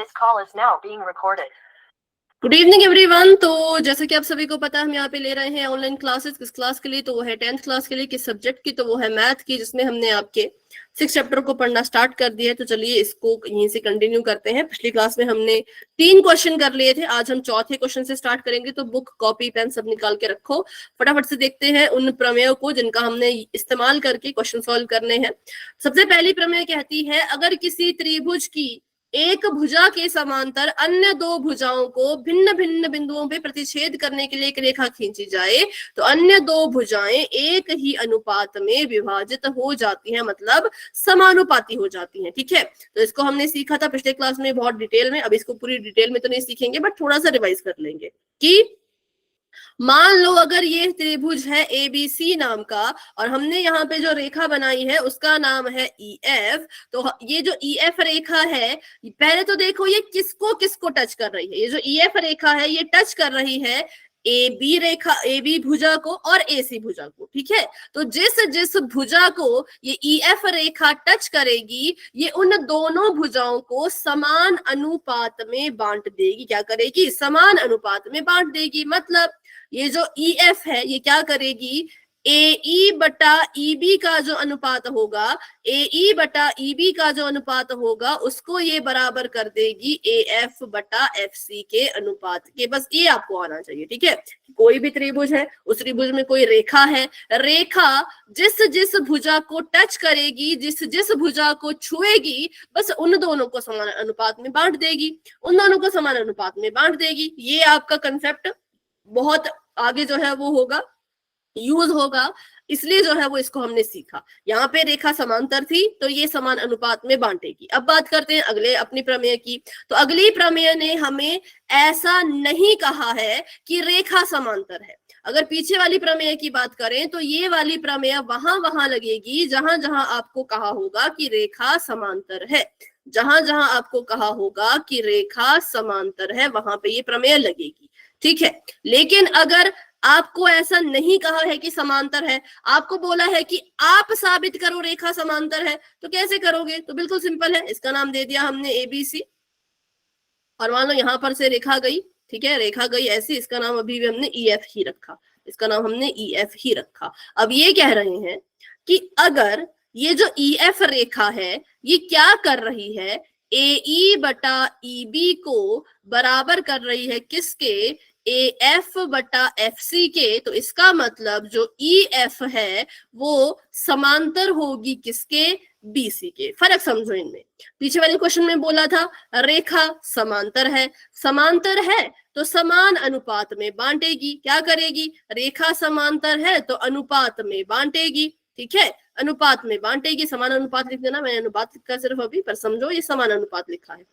This call is now being recorded. Good evening everyone. तो जैसे कि आप सभी को पता है, हम यहाँ पे ले रहे हैं ऑनलाइन क्लासेस। किस क्लास के लिए? तो वो है 10th क्लास के लिए। किस सब्जेक्ट की? तो वो है मैथ की, जिसमें हमने आपके 6 चैप्टर को पढ़ना स्टार्ट कर दिया है। तो चलिए इसको यहीं से कंटिन्यू करते हैं। पिछली क्लास में हमने 3 क्वेश्चन कर लिए थे, आज हम चौथे क्वेश्चन से स्टार्ट करेंगे। तो बुक, कॉपी, पेन सब निकाल के रखो, फटाफट से देखते हैं उन प्रमेयों को जिनका हमने इस्तेमाल करके क्वेश्चन सॉल्व करने हैं। सबसे पहली प्रमेय कहती है, अगर किसी त्रिभुज की एक भुजा के समांतर अन्य 2 भुजाओं को भिन्न भिन्न बिंदुओं पे प्रतिच्छेद करने के लिए एक रेखा खींची जाए तो अन्य 2 भुजाएं एक ही अनुपात में विभाजित हो जाती हैं, मतलब समानुपाती हो जाती हैं। ठीक है, तो इसको हमने सीखा था पिछले क्लास में बहुत डिटेल में। अब इसको पूरी डिटेल में तो नहीं सीखेंगे, बट थोड़ा सा रिवाइज कर लेंगे कि मान लो अगर ये त्रिभुज है ABC नाम का, और हमने यहाँ पे जो रेखा बनाई है उसका नाम है EF। तो ये जो EF रेखा है, पहले तो देखो ये किसको किसको टच कर रही है। ये जो EF रेखा है ये टच कर रही है AB रेखा, AB भुजा को और AC भुजा को। ठीक है, तो जिस जिस भुजा को ये EF रेखा टच करेगी, ये उन दोनों भुजाओं को समान अनुपात में बांट देगी। क्या करेगी? समान अनुपात में बांट देगी। मतलब ये जो EF है ये क्या करेगी? AE बटा EB का जो अनुपात होगा, AE बटा EB का जो अनुपात होगा, उसको ये बराबर कर देगी AF बटा FC के अनुपात के। बस ये आपको आना चाहिए। ठीक है, कोई भी त्रिभुज है, उस त्रिभुज में कोई रेखा है, रेखा जिस जिस भुजा को टच करेगी, जिस जिस भुजा को छुएगी, बस उन दोनों को समान अनुपात में बांट देगी, उन दोनों को समान अनुपात में बांट देगी। ये आपका कंसेप्ट बहुत आगे जो है वो होगा, यूज होगा, इसलिए जो है वो इसको हमने सीखा। यहाँ पे रेखा समांतर थी तो ये समान अनुपात में बांटेगी। अब बात करते हैं अगले अपनी प्रमेय की। तो अगली प्रमेय ने हमें ऐसा नहीं कहा है कि रेखा समांतर है। अगर पीछे वाली प्रमेय की बात करें तो ये वाली प्रमेय वहां लगेगी जहां जहां आपको कहा होगा कि रेखा समांतर है। जहां जहां आपको कहा होगा कि रेखा समांतर है, वहां पे ये प्रमेय लगेगी। ठीक है, लेकिन अगर आपको ऐसा नहीं कहा है कि समांतर है, आपको बोला है कि आप साबित करो रेखा समांतर है, तो कैसे करोगे? तो बिल्कुल सिंपल है, इसका नाम दे दिया हमने ABC, और मान लो यहां पर से रेखा गई। ठीक है, रेखा गई ऐसी, इसका नाम अभी भी हमने EF ही रखा, इसका नाम हमने EF ही रखा। अब ये कह रहे हैं कि अगर ये जो EF रेखा है ये क्या कर रही है? AE बटा EB को बराबर कर रही है किसके? AF बटा FC के। तो इसका मतलब जो EF है वो समांतर होगी किसके? BC के। फर्क समझो इनमें। पीछे वाले क्वेश्चन में बोला था रेखा समांतर है, समांतर है तो समान अनुपात में बांटेगी। क्या करेगी? रेखा समांतर है तो अनुपात में बांटेगी। ठीक है, अनुपात में बांटेगी। समान अनुपात लिख देना, मैंने अनुपात लिखा सिर्फ अभी, पर समझो ये समान अनुपात लिखा है,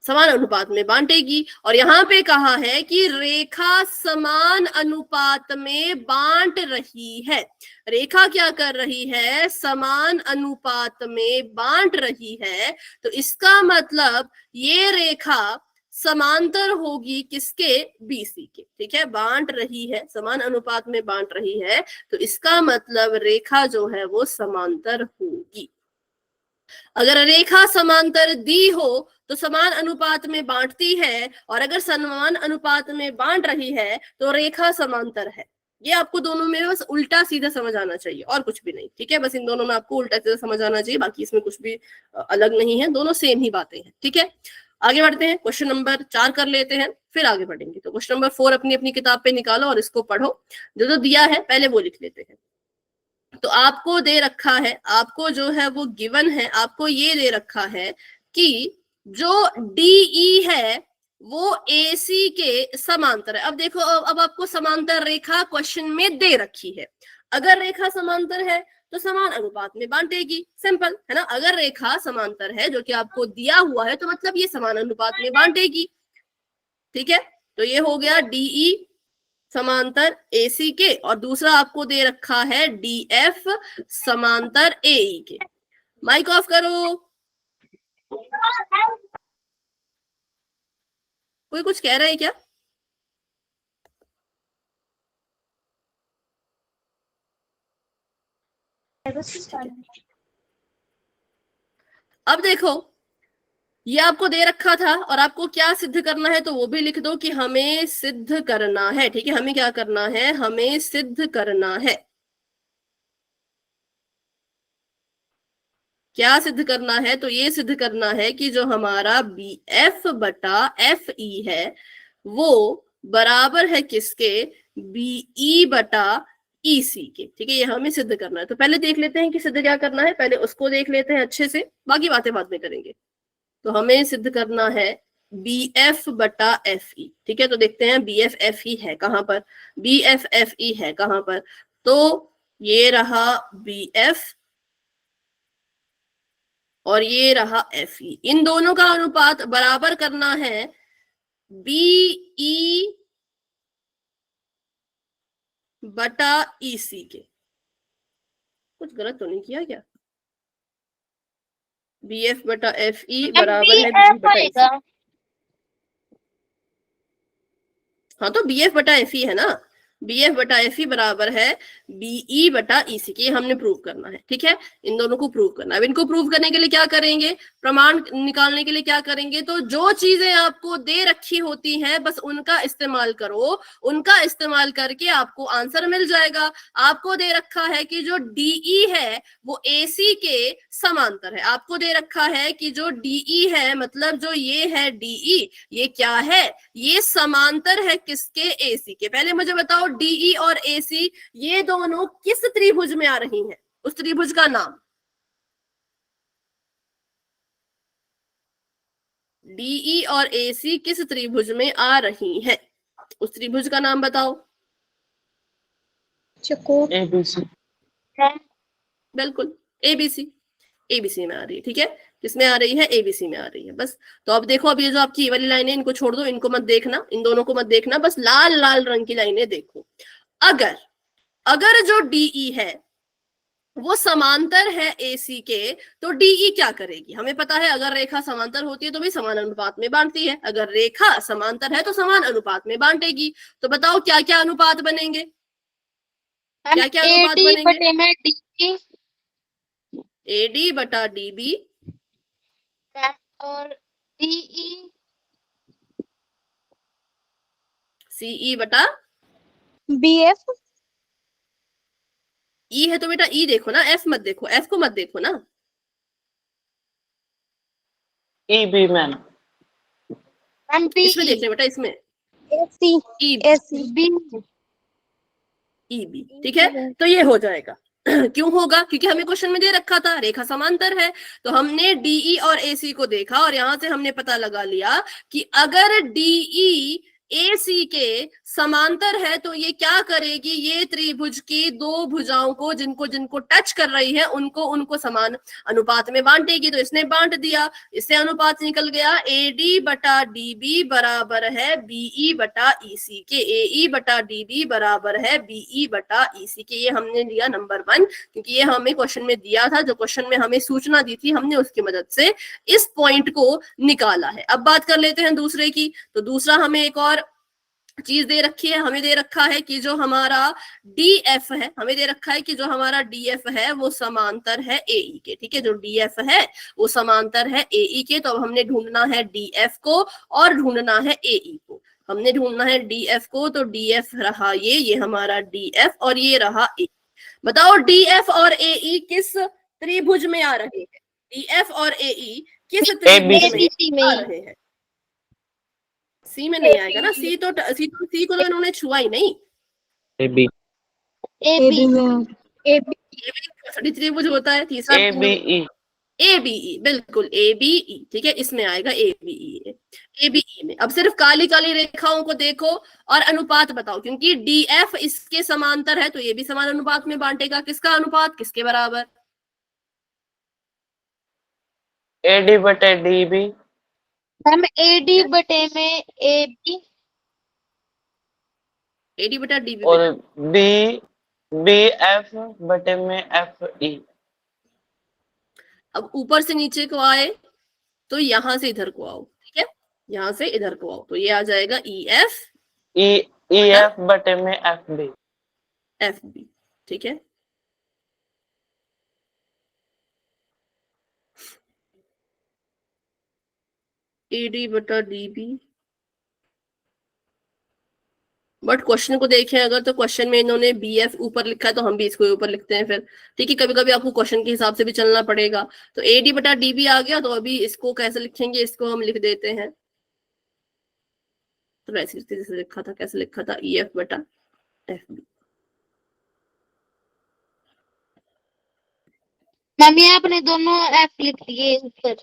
समान अनुपात में बांटेगी। और यहाँ पे कहा है कि रेखा समान अनुपात में बांट रही है। रेखा क्या कर रही है? समान अनुपात में बांट रही है। तो इसका मतलब ये रेखा समांतर होगी किसके? BC के। ठीक है, बांट रही है, समान अनुपात में बांट रही है, तो इसका मतलब रेखा जो है वो समांतर होगी। अगर रेखा समांतर दी हो तो समान अनुपात में बांटती है, और अगर समान अनुपात में बांट रही है तो रेखा समांतर है। ये आपको दोनों में बस उल्टा सीधा समझ आना चाहिए और कुछ भी नहीं। ठीक है, बस इन दोनों में आपको उल्टा सीधा समझ आना चाहिए, बाकी इसमें कुछ भी अलग नहीं है, दोनों सेम ही बातें हैं। ठीक है, आगे बढ़ते हैं, क्वेश्चन नंबर 4 कर लेते हैं, फिर आगे बढ़ेंगे। तो क्वेश्चन नंबर 4 अपनी अपनी किताब पे निकालो और इसको पढ़ो। जो दिया है पहले वो लिख लेते हैं। तो आपको दे रखा है, आपको जो है वो गिवन है, आपको ये दे रखा है कि जो DE है वो AC के समांतर है। अब देखो, अब आपको समांतर रेखा क्वेश्चन में दे रखी है। अगर रेखा समांतर है तो समान अनुपात में बांटेगी, सिंपल है ना। अगर रेखा समांतर है जो कि आपको दिया हुआ है, तो मतलब ये समान अनुपात में बांटेगी। ठीक है, तो ये हो गया DE समांतर AC के, और दूसरा आपको दे रखा है DF समांतर AE के। माइक ऑफ करो। कोई कुछ कह रहा है क्या? अब देखो, ये आपको दे रखा था और आपको क्या सिद्ध करना है तो वो भी लिख दो कि हमें सिद्ध करना है। ठीक है, हमें क्या करना है, हमें सिद्ध करना है। क्या सिद्ध करना है, तो ये सिद्ध करना है कि जो हमारा बी एफ बटा एफ ई है वो बराबर है किसके, बीई बटा ई सी के। ठीक है, ये हमें सिद्ध करना है। तो पहले देख लेते हैं कि सिद्ध क्या करना है, पहले उसको देख लेते हैं अच्छे से, बाकी बातें बाद में करेंगे। तो हमें सिद्ध करना है बी एफ बटा एफ ई। ठीक है, तो देखते हैं बी एफ एफ ई है कहां पर, बी एफ एफ ई है कहां पर। तो ये रहा बी एफ और ये रहा एफ ई, इन दोनों का अनुपात बराबर करना है बीई बटा ईसी के। कुछ गलत तो नहीं किया क्या, बी एफ बटा एफ ई बराबर है बीई बटा ईसी। हाँ तो बी एफ बटा एफ ई है ना, बी एफ बटा एफ ई बराबर है बीई बटा ईसी के, हमने प्रूव करना है। ठीक है, इन दोनों को प्रूव करना है। अब इनको प्रूव करने के लिए क्या करेंगे, प्रमाण निकालने के लिए क्या करेंगे, तो जो चीजें आपको दे रखी होती हैं बस उनका इस्तेमाल करो, उनका इस्तेमाल करके आपको आंसर मिल जाएगा। आपको दे रखा है कि जो डीई है वो एसी के समांतर है। आपको दे रखा है कि जो डीई है, मतलब जो ये है डीई, ये क्या है, ये समांतर है किसके, एसी के। पहले मुझे बताओ डीई और एसी ये दोनों किस त्रिभुज में आ रही हैं, उस त्रिभुज का नाम, डीई और एसी किस त्रिभुज में आ रही है, उस त्रिभुज का नाम बताओ। चकोर ABC। बिल्कुल एबीसी, एबीसी में आ रही है। ठीक है, किसमें आ रही है, एबीसी में आ रही है बस। तो अब देखो, अब ये जो आपकी ये वाली लाइनें इनको छोड़ दो, इनको मत देखना, इन दोनों को मत देखना, बस लाल लाल रंग की लाइनें देखो। अगर अगर जो डीई है वो समांतर है एसी के, तो डीई क्या करेगी, हमें पता है अगर रेखा समांतर होती है तो भी समान अनुपात में बांटती है, अगर रेखा समांतर है तो समान अनुपात में बांटेगी। तो बताओ क्या क्या अनुपात बनेंगे, क्या क्या अनुपात एडी बनेंगे, बटे में डी एडी बटा डीबी और डीई सीई बटा बीएफ ई है। तो बेटा ई देखो ना, एफ मत देखो, एफ को मत देखो ना। EB ma'am. इसमें देख ले बेटा, इसमें एसी ई एसी बी ई बी। ठीक है, तो ये हो जाएगा। क्यों होगा, क्योंकि हमें क्वेश्चन में दे रखा था रेखा समांतर है। तो हमने डीई और एसी को देखा और यहां से हमने पता लगा लिया कि अगर डीई एसी के समांतर है तो ये क्या करेगी, ये त्रिभुज की दो भुजाओं को जिनको जिनको टच कर रही है उनको उनको समान अनुपात में बांटेगी। तो इसने बांट दिया, इससे अनुपात निकल गया एडी बटा डीबी बराबर है बीई बटा ईसी के, एई बटा डीबी बराबर है बीई बटा ईसी के। ये हमने लिया नंबर 1, क्योंकि ये हमें क्वेश्चन में दिया था, जो क्वेश्चन में हमें सूचना दी थी हमने उसकी मदद से इस पॉइंट को निकाला है। अब बात कर लेते हैं दूसरे की। तो दूसरा हमें एक और चीज दे रखी है, हमें दे रखा है कि जो हमारा डीएफ है, हमें दे रखा है कि जो हमारा डीएफ है वो समांतर है एई के। ठीक है, जो डीएफ है वो समांतर है एई के। तो अब हमने ढूंढना है डीएफ को और ढूंढना है एई को। हमने ढूंढना है डीएफ को, तो डीएफ रहा ये हमारा डीएफ और ये रहा ए। बताओ डीएफ और एई किस त्रिभुज में आ रहे हैं, डीएफ और एई किस त्रिभुज में आ रहे हैं। सी में नहीं आएगा ना, सी को तो इन्होंने छुआ ही नहीं। AB। एबी एबी त्रिभुज होता है, तीसरा ABE। एबीई, बिल्कुल एबीई। ठीक है, इसमें आएगा एबीई, एबीई में। अब सिर्फ काली काली रेखाओं को देखो और अनुपात बताओ, क्योंकि डीएफ इसके समांतर है तो ये भी समान अनुपात में बांटेगा। किसका अनुपात, किसके बराबर, AD बटे DB हम एडी बटे में एबी एडी बटा डीबी और बेटा। BF बटे में FE। अब ऊपर से नीचे को आए तो यहां से इधर को आओ। ठीक है, यहां से इधर को आओ तो ये आ जाएगा EF EF बटे में FB। FB। ठीक है, AD बटा DB। बट क्वेश्चन को देखें अगर, तो क्वेश्चन में इन्होंने BF ऊपर लिखा है तो हम भी इसको ऊपर लिखते हैं फिर। ठीक है, कभी कभी आपको क्वेश्चन के हिसाब से भी चलना पड़ेगा। तो AD बटा DB आ गया, तो अभी इसको कैसे लिखेंगे, इसको हम लिख देते हैं तो वैसे जैसे लिखा था, कैसे लिखा था, EF बटा FB। मैम ये आपने दोनों एफ लिख दिए ऊपर।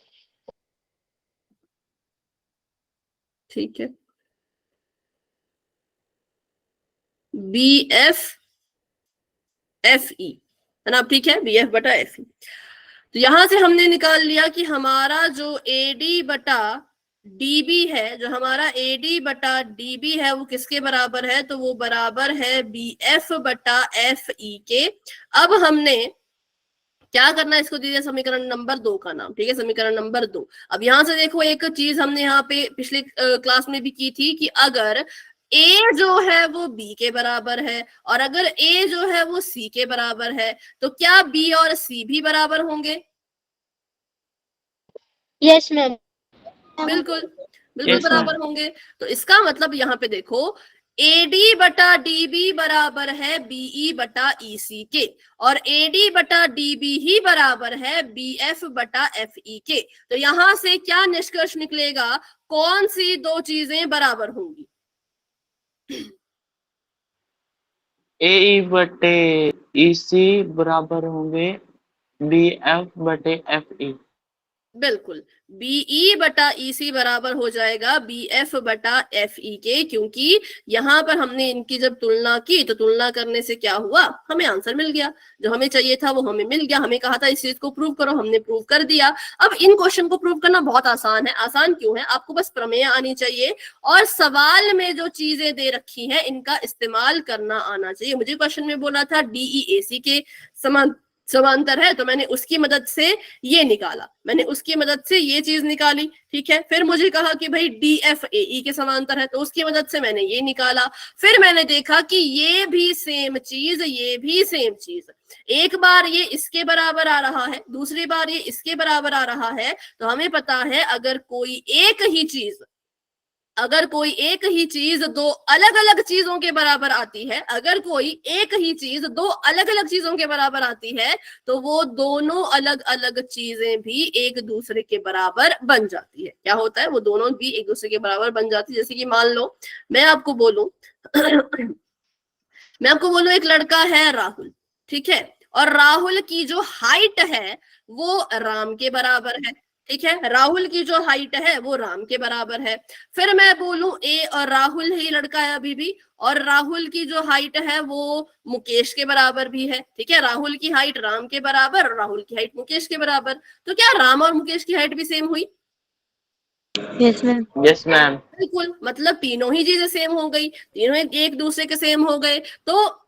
ठीक है, BF FE है ना, ठीक है, BF बटा FE। तो यहां से हमने निकाल लिया कि हमारा जो AD बटा DB है, जो हमारा AD बटा DB है वो किसके बराबर है, तो वो बराबर है BF बटा FE के। अब हमने क्या करना है, इसको दीजिए समीकरण नंबर 2 का नाम। ठीक है, समीकरण नंबर 2। अब यहां से देखो, एक चीज हमने यहाँ पे पिछले क्लास में भी की थी कि अगर A जो है वो B के बराबर है और अगर A जो है वो C के बराबर है, तो क्या B और C भी बराबर होंगे? Yes ma'am. बिल्कुल बिल्कुल Yes, बराबर ma'am. होंगे। तो इसका मतलब यहाँ पे देखो, AD बटा DB बराबर है BE बटा EC के, और AD बटा DB ही बराबर है BF बटा FE के। तो यहां से क्या निष्कर्ष निकलेगा, कौन सी दो चीजें बराबर होंगी? AE बटे EC बराबर होंगे BF बटे FE। बिल्कुल, BE बटा EC बराबर हो जाएगा BF बटा FE के, क्योंकि यहां पर हमने इनकी जब तुलना की तो तुलना करने से क्या हुआ, हमें आंसर मिल गया, जो हमें चाहिए था वो हमें मिल गया। हमें कहा था इस चीज को प्रूव करो, हमने प्रूव कर दिया। अब इन क्वेश्चन को प्रूव करना बहुत आसान है। आसान क्यों है, आपको बस प्रमेय आनी चाहिए और सवाल में जो चीजें दे रखी हैं इनका इस्तेमाल करना आना चाहिए। मुझे क्वेश्चन में बोला था DEAC के समांतर है, तो मैंने उसकी मदद से ये निकाला, मैंने उसकी मदद से ये चीज निकाली। ठीक है, फिर मुझे कहा कि भाई DFAE के समांतर है, तो उसकी मदद से मैंने ये निकाला। फिर मैंने देखा कि ये भी सेम चीज, ये भी सेम चीज, एक बार ये इसके बराबर आ रहा है, दूसरी बार ये इसके बराबर आ रहा है। तो हमें पता है अगर कोई एक ही चीज दो अलग अलग चीजों के बराबर आती है, अगर कोई एक ही चीज दो अलग अलग चीजों के बराबर आती है, तो वो दोनों अलग अलग चीजें भी एक दूसरे के बराबर बन जाती है। क्या होता है, वो दोनों भी एक दूसरे के बराबर बन जाती है। जैसे कि मान लो मैं आपको बोलूं एक लड़का है राहुल, ठीक है, और राहुल की जो हाइट है वो राम के बराबर है। ठीक है, राहुल की जो हाइट है वो राम के बराबर है। फिर मैं बोलूं ए, और राहुल ही लड़का है अभी भी, और राहुल की जो हाइट है वो मुकेश के बराबर भी है। ठीक है, राहुल की हाइट राम के बराबर, राहुल की हाइट मुकेश के बराबर। तो क्या राम और मुकेश की हाइट भी सेम हुई? Yes ma'am. Yes, ma'am. बिल्कुल, मतलब तीनों ही चीजें सेम हो गई, तीनों एक दूसरे के सेम हो गए। तो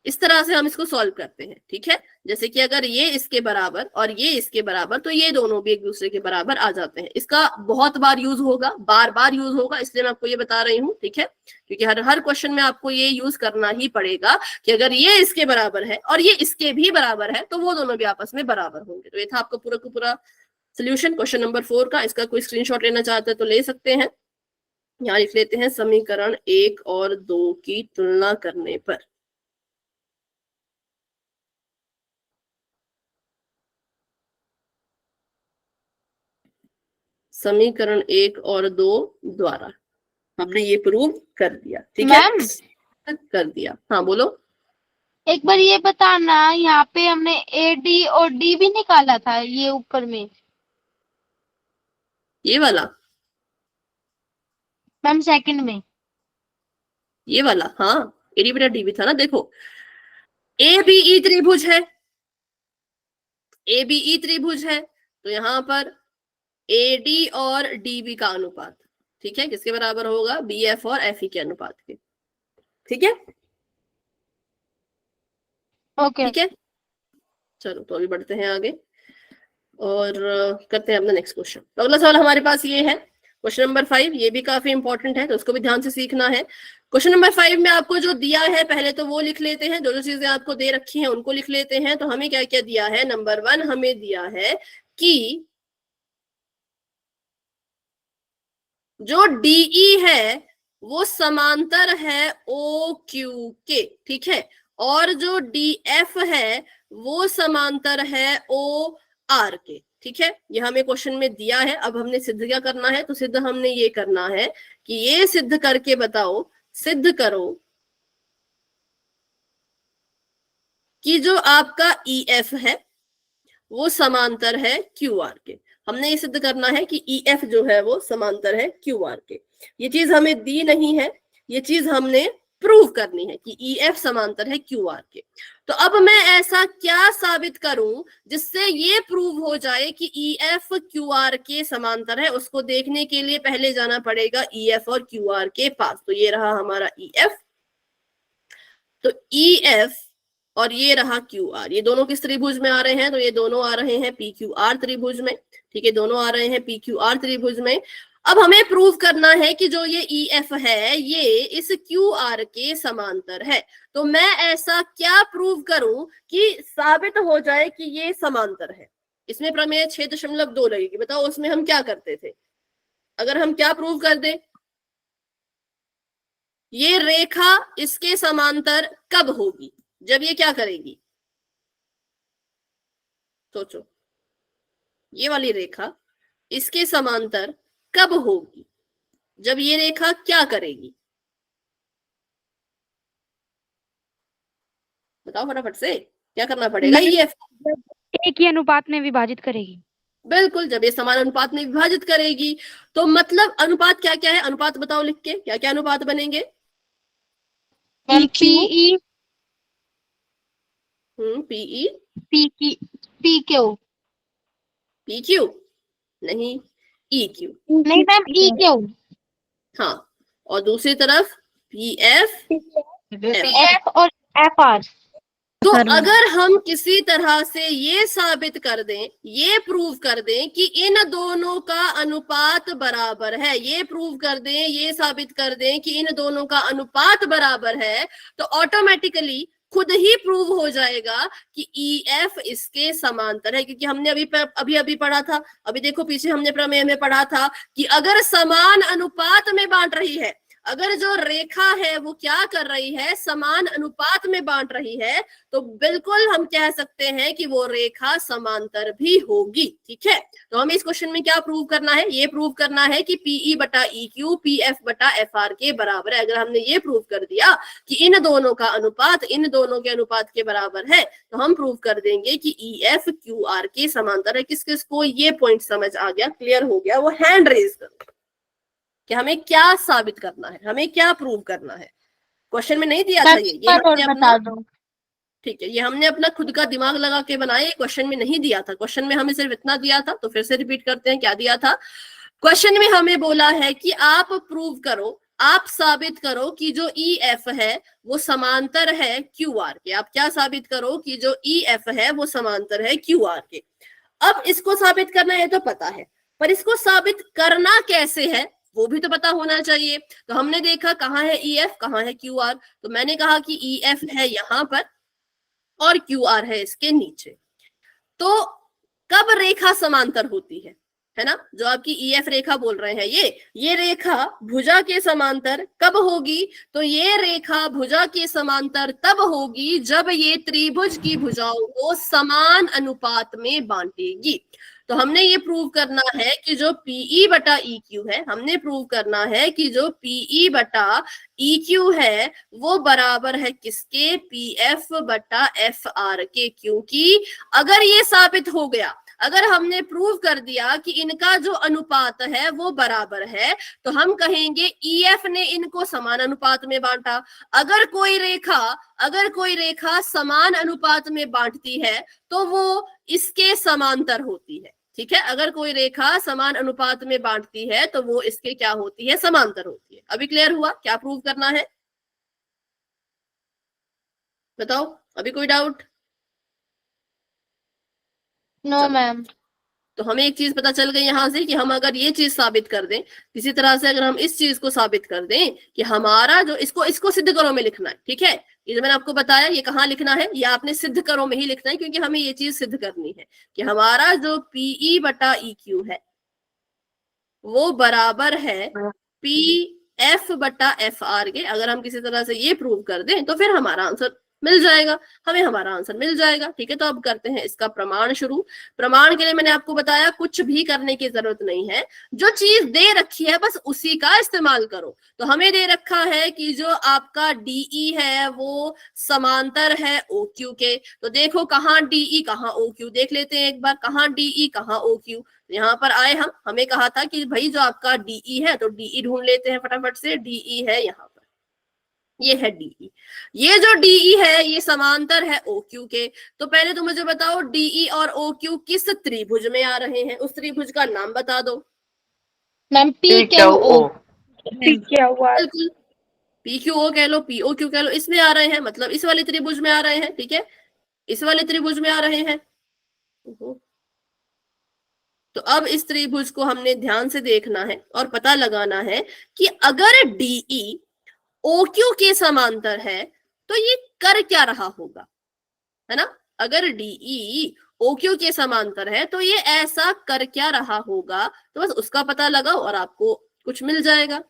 इस तरह से हम इसको सॉल्व करते हैं। ठीक है, जैसे कि अगर ये इसके बराबर और ये इसके बराबर, तो ये दोनों भी एक दूसरे के बराबर आ जाते हैं। इसका बहुत बार यूज होगा, बार बार यूज होगा, इसलिए मैं आपको ये बता रही हूँ। ठीक है, क्योंकि हर क्वेश्चन में आपको ये यूज करना ही पड़ेगा कि अगर ये इसके बराबर है और ये इसके भी बराबर है, तो वो दोनों भी आपस में बराबर होंगे। तो ये था आपका पूरा का पूरा सोल्यूशन क्वेश्चन नंबर 4 का। इसका कोई स्क्रीनशॉट लेना चाहते हैं तो ले सकते हैं। यहाँ लिख लेते हैं समीकरण 1 और 2 की तुलना करने पर। समीकरण 1 और 2 द्वारा हमने ये प्रूव कर दिया। ठीक है, मैम कर दिया। हाँ बोलो। एक बार ये बताना, यहाँ पे हमने AD और D भी निकाला था ये ऊपर में। ये वाला, मैम सेकंड में। ये वाला, हाँ, एडी बटा डी भी था ना। देखो, ABE त्रिभुज है, ABE त्रिभुज है, तो यहाँ पर AD और DB का अनुपात, ठीक है, किसके बराबर होगा, BF और FE के अनुपात के। ठीक है, ओके। ठीक है, चलो तो अभी बढ़ते हैं आगे और करते हैं अपना नेक्स्ट क्वेश्चन। तो अगला सवाल हमारे पास ये है, क्वेश्चन नंबर 5। ये भी काफी इंपॉर्टेंट है, तो उसको भी ध्यान से सीखना है। क्वेश्चन नंबर 5 में आपको जो दिया है, पहले तो वो लिख लेते हैं, जो जो चीजें आपको दे रखी हैं उनको लिख लेते हैं। तो हमें क्या क्या दिया है, नंबर 1 हमें दिया है कि जो DE है वो समांतर है OQ के, ठीक है, और जो DF है वो समांतर है OR के, ठीक है। ये हमें क्वेश्चन में दिया है। अब हमने सिद्ध क्या करना है, तो सिद्ध हमने ये करना है कि ये सिद्ध करके बताओ, सिद्ध करो कि जो आपका EF है वो समांतर है QR के। हमने ये सिद्ध करना है कि EF जो है वो समांतर है QR के। ये चीज हमें दी नहीं है, ये चीज हमने प्रूव करनी है कि EF समांतर है QR के। तो अब मैं ऐसा क्या साबित करूं जिससे ये प्रूव हो जाए कि EF QR के समांतर है। उसको देखने के लिए पहले जाना पड़ेगा EF और QR के पास। तो ये रहा हमारा EF, तो EF और ये रहा QR, ये दोनों किस त्रिभुज में आ रहे हैं, तो ये दोनों आ रहे हैं PQR त्रिभुज में, ठीक है, दोनों आ रहे हैं PQR त्रिभुज में। अब हमें प्रूव करना है कि जो ये EF है ये इस QR के समांतर है। तो मैं ऐसा क्या प्रूव करूं कि साबित हो जाए कि ये समांतर है। इसमें प्रमेय 6.2 लगेगी। बताओ उसमें हम क्या करते थे, अगर हम क्या प्रूव कर दें, ये रेखा इसके समांतर कब होगी, जब ये क्या करेगी, सोचो, ये वाली रेखा इसके समांतर कब होगी, जब ये रेखा क्या करेगी, बताओ फटाफट से, क्या करना पड़ेगा। ये एक ही अनुपात में विभाजित करेगी। बिल्कुल, जब ये समान अनुपात में विभाजित करेगी। तो मतलब अनुपात क्या क्या है, अनुपात बताओ लिख के, क्या क्या अनुपात बनेंगे। PE PE PQ PQ नहीं, EQ, नहीं मैम EQ, हाँ, और दूसरी तरफ PF F और FR। तो अगर हम किसी तरह से ये साबित कर दें, ये प्रूव कर दें कि इन दोनों का अनुपात बराबर है, ये प्रूव कर दें, ये साबित कर दें कि इन दोनों का अनुपात बराबर है, तो ऑटोमेटिकली खुद ही प्रूव हो जाएगा कि EF इसके समांतर है। क्योंकि हमने अभी पढ़ा था, अभी देखो पीछे हमने प्रमेय में पढ़ा था कि अगर समान अनुपात में बांट रही है, अगर जो रेखा है वो क्या कर रही है, समान अनुपात में बांट रही है, तो बिल्कुल हम कह सकते हैं कि वो रेखा समांतर भी होगी, ठीक है। तो हमें इस क्वेश्चन में क्या प्रूव करना है, ये प्रूव करना है कि PE बटा EQ PF बटा FR के बराबर है। अगर हमने ये प्रूव कर दिया कि इन दोनों का अनुपात इन दोनों के अनुपात के बराबर है, तो हम प्रूव कर देंगे कि EF QR के समांतर है। किस किस को ये पॉइंट समझ आ गया, क्लियर हो गया, वो हैंड रेज करो कि हमें क्या साबित करना है, हमें क्या प्रूव करना है। क्वेश्चन में नहीं दिया था ये हमने बता दो, ठीक है, ये हमने अपना खुद का दिमाग लगा के बनाया, क्वेश्चन में नहीं दिया था। क्वेश्चन में हमें सिर्फ इतना दिया था, तो फिर से रिपीट करते हैं क्या दिया था। क्वेश्चन में हमें बोला है कि आप प्रूव करो, आप साबित करो कि जो EF है वो समांतर है QR के। आप क्या साबित करो कि जो EF है वो समांतर है QR के। अब इसको साबित करना है तो पता है, पर इसको साबित करना कैसे है वो भी तो पता होना चाहिए। तो हमने देखा कहाँ है EF, कहाँ है QR, तो मैंने कहा कि EF है यहाँ पर और QR है इसके नीचे। तो कब रेखा समांतर होती है ना, जो आपकी EF रेखा बोल रहे हैं, ये रेखा भुजा के समांतर कब होगी, तो ये रेखा भुजा के समांतर तब होगी जब ये त्रिभुज की भुजाओं को समान अनुपात में बांटेगी। तो हमने ये प्रूव करना है कि जो PE बटा EQ है, हमने प्रूव करना है कि जो PE बटा EQ है वो बराबर है किसके, PF बटा FR के। क्योंकि अगर ये साबित हो गया, अगर हमने प्रूव कर दिया कि इनका जो अनुपात है वो बराबर है, तो हम कहेंगे EF ने इनको समान अनुपात में बांटा। अगर कोई रेखा समान अनुपात में बांटती है तो वो इसके समांतर होती है, ठीक है। अगर कोई रेखा समान अनुपात में बांटती है तो वो इसके क्या होती है, समांतर होती है। अभी क्लियर हुआ क्या प्रूव करना है, बताओ, अभी कोई डाउट? No ma'am. तो हमें एक चीज पता चल गई यहां से कि हम अगर ये चीज साबित कर दें, किसी तरह से अगर हम इस चीज को साबित कर दें कि हमारा जो इसको सिद्ध करो में लिखना है, ठीक है। ये जो मैंने आपको बताया ये कहाँ लिखना है, ये आपने सिद्ध करो में ही लिखना है, क्योंकि हमें ये चीज सिद्ध करनी है कि हमारा जो PE बटा EQ है वो बराबर है पी एफ बटा एफ आर के। अगर हम किसी तरह से ये प्रूव कर दें तो फिर हमारा आंसर मिल जाएगा, हमें हमारा आंसर मिल जाएगा। ठीक है, तो अब करते हैं इसका प्रमाण शुरू। प्रमाण के लिए मैंने आपको बताया कुछ भी करने की जरूरत नहीं है, जो चीज दे रखी है बस उसी का इस्तेमाल करो। तो हमें दे रखा है कि जो आपका डीई है वो समांतर है ओ क्यू के। तो देखो कहाँ डीई कहाँ ओ क्यू, देख लेते हैं एक बार, कहाँ डीई कहाँ ओ क्यू। यहाँ पर आए हम, हमें कहा था कि भाई जो आपका डीई है तो डीई ढूंढ लेते हैं फटाफट से। डीई है यहाँ पर, ये है डीई। ये जो डीई है ये समांतर है ओ क्यू के। तो पहले तो मुझे बताओ डीई और ओ क्यू किस त्रिभुज में आ रहे हैं, उस त्रिभुज का नाम बता दो। Ma'am P P Q O. ओ बिल्कुल, पी क्यू ओ कह लो, पी ओ क्यू कह लो, इसमें आ रहे हैं, मतलब इस वाले त्रिभुज में आ रहे हैं। ठीक है, इस वाले त्रिभुज में आ रहे हैं। तो अब इस त्रिभुज को हमने ध्यान से देखना है और पता लगाना है कि अगर डीई ओ क्यू के समांतर है तो ये कर क्या रहा होगा, है ना। अगर डीई ओ क्यू के समांतर है तो ये ऐसा कर क्या रहा होगा, तो बस उसका पता लगाओ और आपको कुछ मिल जाएगा।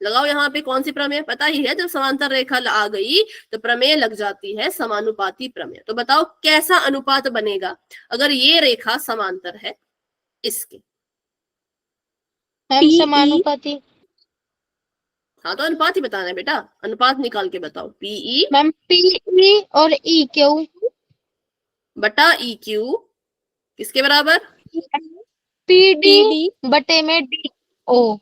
लगाओ यहाँ पे कौन सी प्रमेय, पता ही है जब समांतर रेखा आ गई तो प्रमेय लग जाती है समानुपाती प्रमेय। तो बताओ कैसा अनुपात बनेगा अगर ये रेखा समांतर है इसके। मैम समानुपाती। हाँ तो अनुपात ही बताना है बेटा, अनुपात निकाल के बताओ। पीई मैम पी और ई क्यू बटा ई क्यू किसके बराबर, पी डी बटे में डी ओ।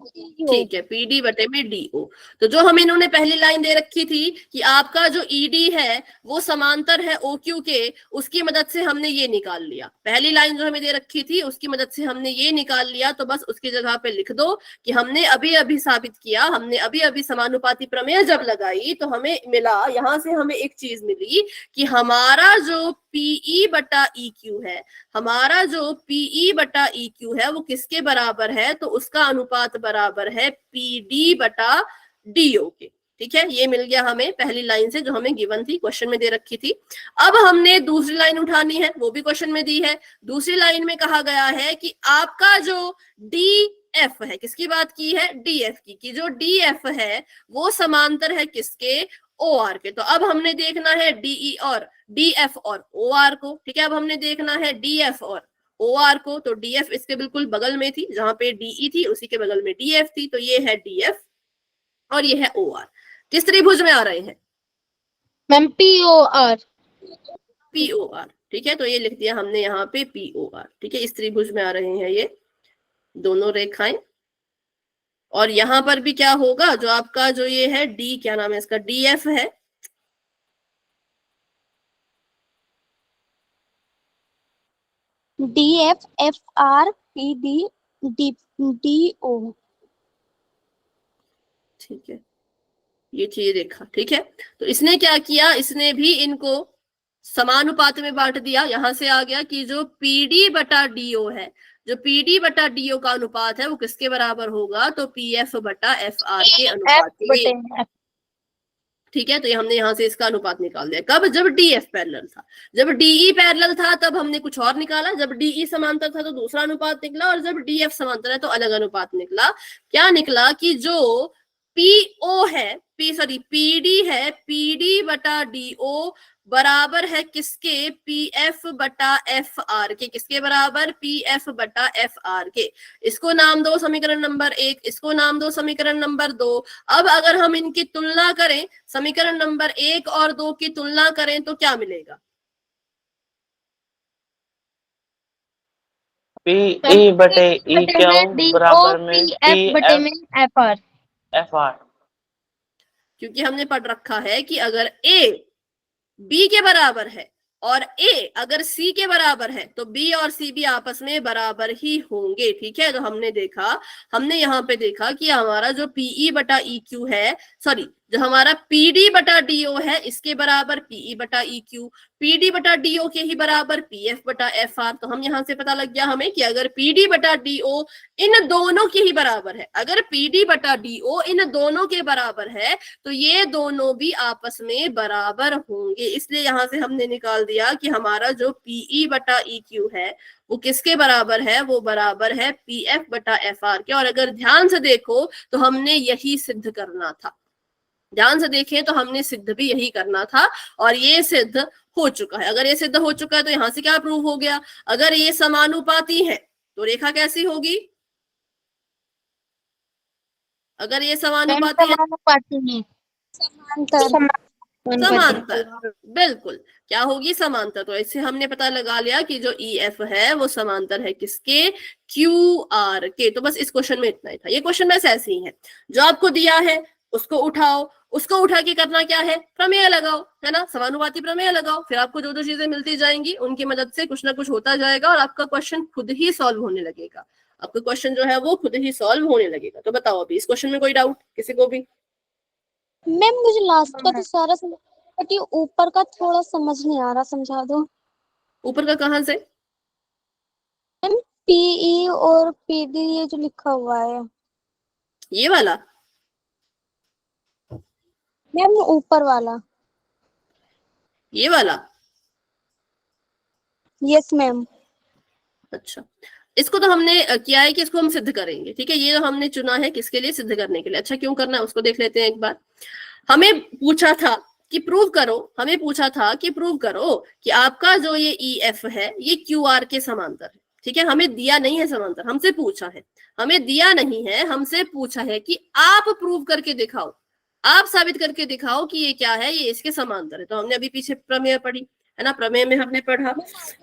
ठीक है, पीडी बटे में डीओ। तो जो हमें इन्होंने पहली लाइन दे रखी थी कि आपका जो ईडी है वो समांतर है ओ क्यू के, उसकी मदद से हमने ये निकाल लिया। पहली लाइन जो हमें दे रखी थी उसकी मदद से हमने ये निकाल लिया। तो बस उसकी जगह पे लिख दो कि हमने अभी अभी साबित किया, हमने अभी अभी समानुपाती प्रमेय जब लगाई तो हमें मिला, यहां से हमें एक चीज मिली कि हमारा जो पीई बटा ई क्यू है, हमारा जो पीई बटा ई क्यू है वो किसके बराबर है, तो उसका अनुपात बराबर है पीडी बटा डीओ के। ठीक है, ये मिल गया हमें पहली लाइन से जो हमें गिवन थी, क्वेश्चन में दे रखी थी। अब हमने दूसरी लाइन उठानी है, वो भी क्वेश्चन में दी है। दूसरी लाइन में कहा गया है कि आपका जो डी एफ है, किसकी बात की है, डी एफ की, कि जो डी एफ है वो समांतर है किसके, ओ आर के। तो अब हमने देखना है डीई और डी एफ और ओ आर को। ठीक है, अब हमने देखना है डी एफ और ओ आर को। तो डी एफ इसके बिल्कुल बगल में थी, जहां पे डीई थी उसी के बगल में डी एफ थी। तो ये है डी एफ और ये है ओ आर। किस त्रिभुज में आ रहे हैं, ma'am P O R. P O R. ठीक है, तो ये लिख दिया हमने यहाँ पे पी ओ आर। ठीक है, इस त्रिभुज में आ रहे हैं ये दोनों रेखाएं। और यहां पर भी क्या होगा, जो आपका जो ये है डी, क्या नाम है इसका, डी एफ है, D F F R P D D D O. ठीक है, ये थी रेखा। ठीक है, तो इसने क्या किया, इसने भी इनको समानुपात में बांट दिया। यहां से आ गया कि जो पीडी बटा डीओ है, जो पीडी बटा डीओ का अनुपात है वो किसके बराबर होगा, तो पी एफ बटा एफ आर के अनुपात के। ठीक है, तो ये हमने यहाँ से इसका अनुपात निकाल दिया। कब, जब डी एफ पैरेलल था। जब डीई पैरेलल था तब हमने कुछ और निकाला, जब डीई समांतर था तो दूसरा अनुपात निकला, और जब डी एफ समांतर है तो अलग अनुपात निकला। क्या निकला कि जो पीओ है, पीडी है, पीडी बटा डीओ बराबर है किसके, पी एफ बटा एफ आर के। किसके बराबर, पी एफ बटा एफ आर के। इसको नाम दो समीकरण नंबर 1, इसको नाम दो समीकरण नंबर 2। अब अगर हम इनकी तुलना करें, समीकरण नंबर 1 और 2 की तुलना करें तो क्या मिलेगा, पी ई बटे ई क्यू बराबर में पी बटे में एफ आर। F R. क्योंकि हमने पढ़ रखा है कि अगर ए बी के बराबर है और ए अगर सी के बराबर है तो बी और सी भी आपस में बराबर ही होंगे। ठीक है, तो हमने देखा, हमने यहाँ पे देखा कि हमारा जो पीई बटा ई क्यू है, सॉरी जो हमारा पीडी बटा डीओ है इसके बराबर पीई बटा ई क्यू, पीडी बटा डीओ के ही बराबर पीएफ बटा एफ आर। तो हम यहां से पता लग गया हमें कि अगर पीडी बटा डीओ इन दोनों के ही बराबर है, अगर पीडी बटा डीओ इन दोनों के बराबर है तो ये दोनों भी आपस में बराबर होंगे। इसलिए यहां से हमने निकाल दिया कि हमारा जो पीई बटा ई क्यू है वो किसके बराबर है, वो बराबर है पीएफ बटा एफ आर के। और अगर ध्यान से देखो तो हमने यही सिद्ध करना था, ध्यान से देखें तो हमने सिद्ध भी यही करना था और ये सिद्ध हो चुका है। अगर ये सिद्ध हो चुका है तो यहां से क्या प्रूव हो गया, अगर ये समानुपाती है तो रेखा कैसी होगी, अगर ये समानुपाती है समांतर, बिल्कुल क्या होगी, समांतर। तो इससे हमने पता लगा लिया कि जो ई एफ है वो समांतर है किसके, क्यू आर के। तो बस इस क्वेश्चन में इतना ही था। ये क्वेश्चन बस ऐसे ही है, जो आपको दिया है उसको उठाओ, उसको उठा के करना क्या है, प्रमेय लगाओ, है ना, समानुपाती प्रमेय लगाओ। फिर आपको जो जो चीजें मिलती जाएंगी उनकी मदद से कुछ ना कुछ होता जाएगा और आपका क्वेश्चन खुद ही सॉल्व होने लगेगा, आपका क्वेश्चन जो है वो खुद ही सॉल्व होने लगेगा। तो बताओ अभी इस क्वेश्चन में कोई डाउट किसी को भी? मैम मुझे लास्ट का तो सारा समझ, बट ये ऊपर का थोड़ा समझ नहीं आ रहा, समझा दो। ऊपर का कहाँ से? मैम पीई और पीडी ये जो लिखा हुआ है, ये वाला? मैम ऊपर वाला। ये वाला? Yes ma'am. अच्छा, इसको तो हमने किया है कि इसको हम सिद्ध करेंगे, ठीक है। ये जो हमने चुना है किसके लिए, सिद्ध करने के लिए। अच्छा, क्यों करना है उसको देख लेते हैं एक बार। हमें पूछा था कि प्रूव करो, हमें पूछा था कि प्रूव करो कि आपका जो ये ई एफ है ये क्यू आर के समांतर है, ठीक है। हमें दिया नहीं है समांतर, हमसे पूछा है, हमें दिया नहीं है, हमसे पूछा है कि आप प्रूव करके दिखाओ, आप साबित करके दिखाओ कि ये क्या है, ये इसके समांतर है। तो हमने अभी पीछे प्रमेय पढ़ी है ना, प्रमेय में हमने पढ़ा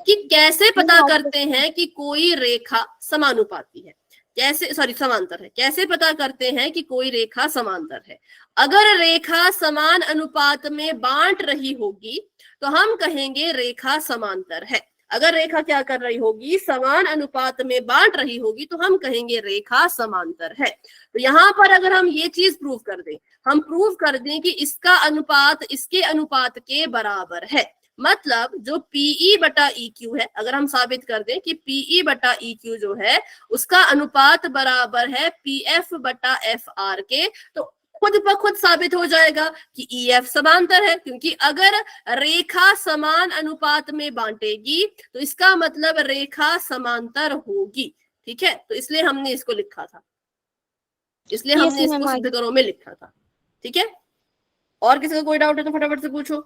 कि कैसे पता करते हैं कि कोई रेखा समानुपाती है, कैसे, सॉरी समांतर है, कैसे पता करते हैं कि कोई रेखा समांतर है। अगर रेखा समान अनुपात में बांट रही होगी तो हम कहेंगे रेखा समांतर है। अगर रेखा क्या कर रही होगी, समान अनुपात में बांट रही होगी तो हम कहेंगे रेखा समांतर है। तो यहाँ पर अगर हम ये चीज प्रूव कर दें, हम प्रूव कर दें कि इसका अनुपात इसके अनुपात के बराबर है, मतलब जो पीई बटा ई क्यू है, अगर हम साबित कर दें कि पीई बटा ई क्यू जो है उसका अनुपात बराबर है पीएफ बटा एफ आर के, तो खुद ब खुद साबित हो जाएगा कि ई एफ समांतर है। क्योंकि अगर रेखा समान अनुपात में बांटेगी तो इसका मतलब रेखा समांतर होगी, ठीक है। तो इसलिए हमने इसको लिखा था, इसलिए हमने इसको सिद्ध करो में लिखा था, ठीक है। और किसी का कोई डाउट है तो फटाफट से पूछो।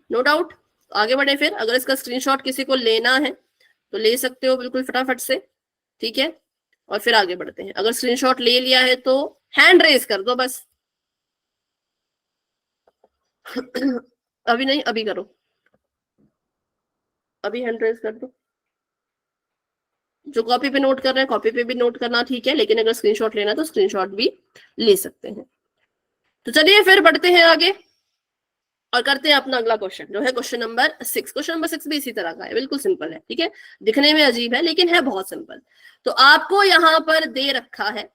नो डाउट, आगे बढ़े फिर। अगर इसका स्क्रीनशॉट किसी को लेना है तो ले सकते हो बिल्कुल फटाफट से, ठीक है। और फिर आगे बढ़ते हैं। अगर स्क्रीनशॉट ले लिया है तो हैंड रेज कर दो बस। अभी नहीं, अभी करो, अभी हैंड रेज कर दो। जो कॉपी पे नोट कर रहे हैं कॉपी पे भी नोट करना, ठीक है, लेकिन अगर स्क्रीनशॉट लेना है तो स्क्रीनशॉट भी ले सकते हैं। तो चलिए फिर बढ़ते हैं आगे और करते हैं अपना अगला क्वेश्चन, जो है क्वेश्चन नंबर 6। क्वेश्चन नंबर 6 भी इसी तरह का है, बिल्कुल सिंपल है, ठीक है। दिखने में अजीब है लेकिन है बहुत सिंपल। तो आपको यहाँ पर दे रखा है,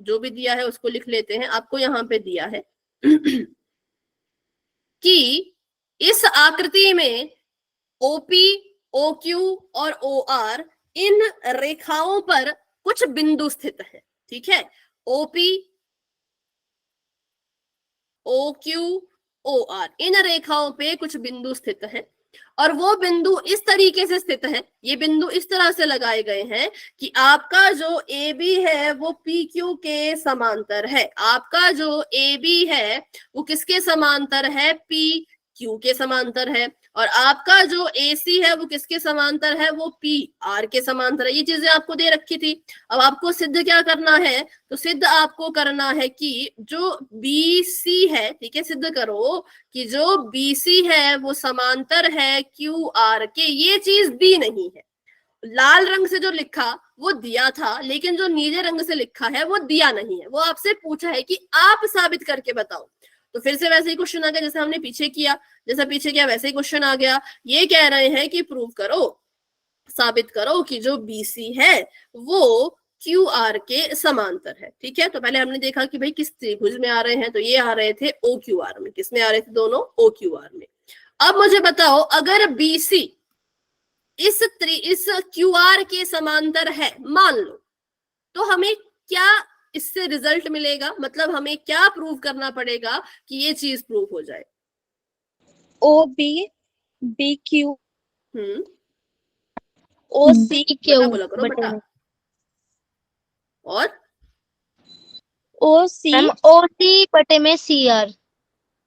जो भी दिया है उसको लिख लेते हैं। आपको यहाँ पे दिया है कि इस आकृति में ओपी, ओक्यू और ओ आर इन रेखाओं पर कुछ बिंदु स्थित है, ठीक है। ओपी, ओक्यू, ओ आर, इन रेखाओं पे कुछ बिंदु स्थित है और वो बिंदु इस तरीके से स्थित है, ये बिंदु इस तरह से लगाए गए हैं कि आपका जो ए बी है वो पी क्यू के समांतर है, आपका जो ए बी है वो किसके समांतर है, पी क्यू के समांतर है, और आपका जो ए सी है वो किसके समांतर है, वो पी आर के समांतर है। ये चीजें आपको दे रखी थी। अब आपको सिद्ध क्या करना है, तो सिद्ध आपको करना है कि जो बी सी है, ठीक है, सिद्ध करो कि जो बी सी है वो समांतर है क्यू आर के। ये चीज दी नहीं है, लाल रंग से जो लिखा वो दिया था, लेकिन जो नीले रंग से लिखा है वो दिया नहीं है। वो आपसे पूछा है कि आप साबित करके बताओ। तो फिर से वैसे ही क्वेश्चन आ गया जैसे हमने पीछे किया, जैसा पीछे किया वैसे ही क्वेश्चन आ गया। ये कह रहे हैं कि प्रूव करो, साबित करो कि जो BC है वो क्यू आर के समांतर है। ठीक है, तो पहले हमने देखा कि भाई किस त्रिभुज में आ रहे हैं, तो ये आ रहे थे ओ क्यू आर में। किस में आ रहे थे? दोनों ओ क्यू आर में। अब मुझे बताओ, अगर बीसी इस क्यू आर के समांतर है मान लो, तो हमें क्या इससे रिजल्ट मिलेगा? मतलब हमें क्या प्रूव करना पड़ेगा कि ये चीज प्रूव हो जाए? O B B Q O C बटा बोला करो बटा। और ओ सी मैम ओ सी बटे में सी आर।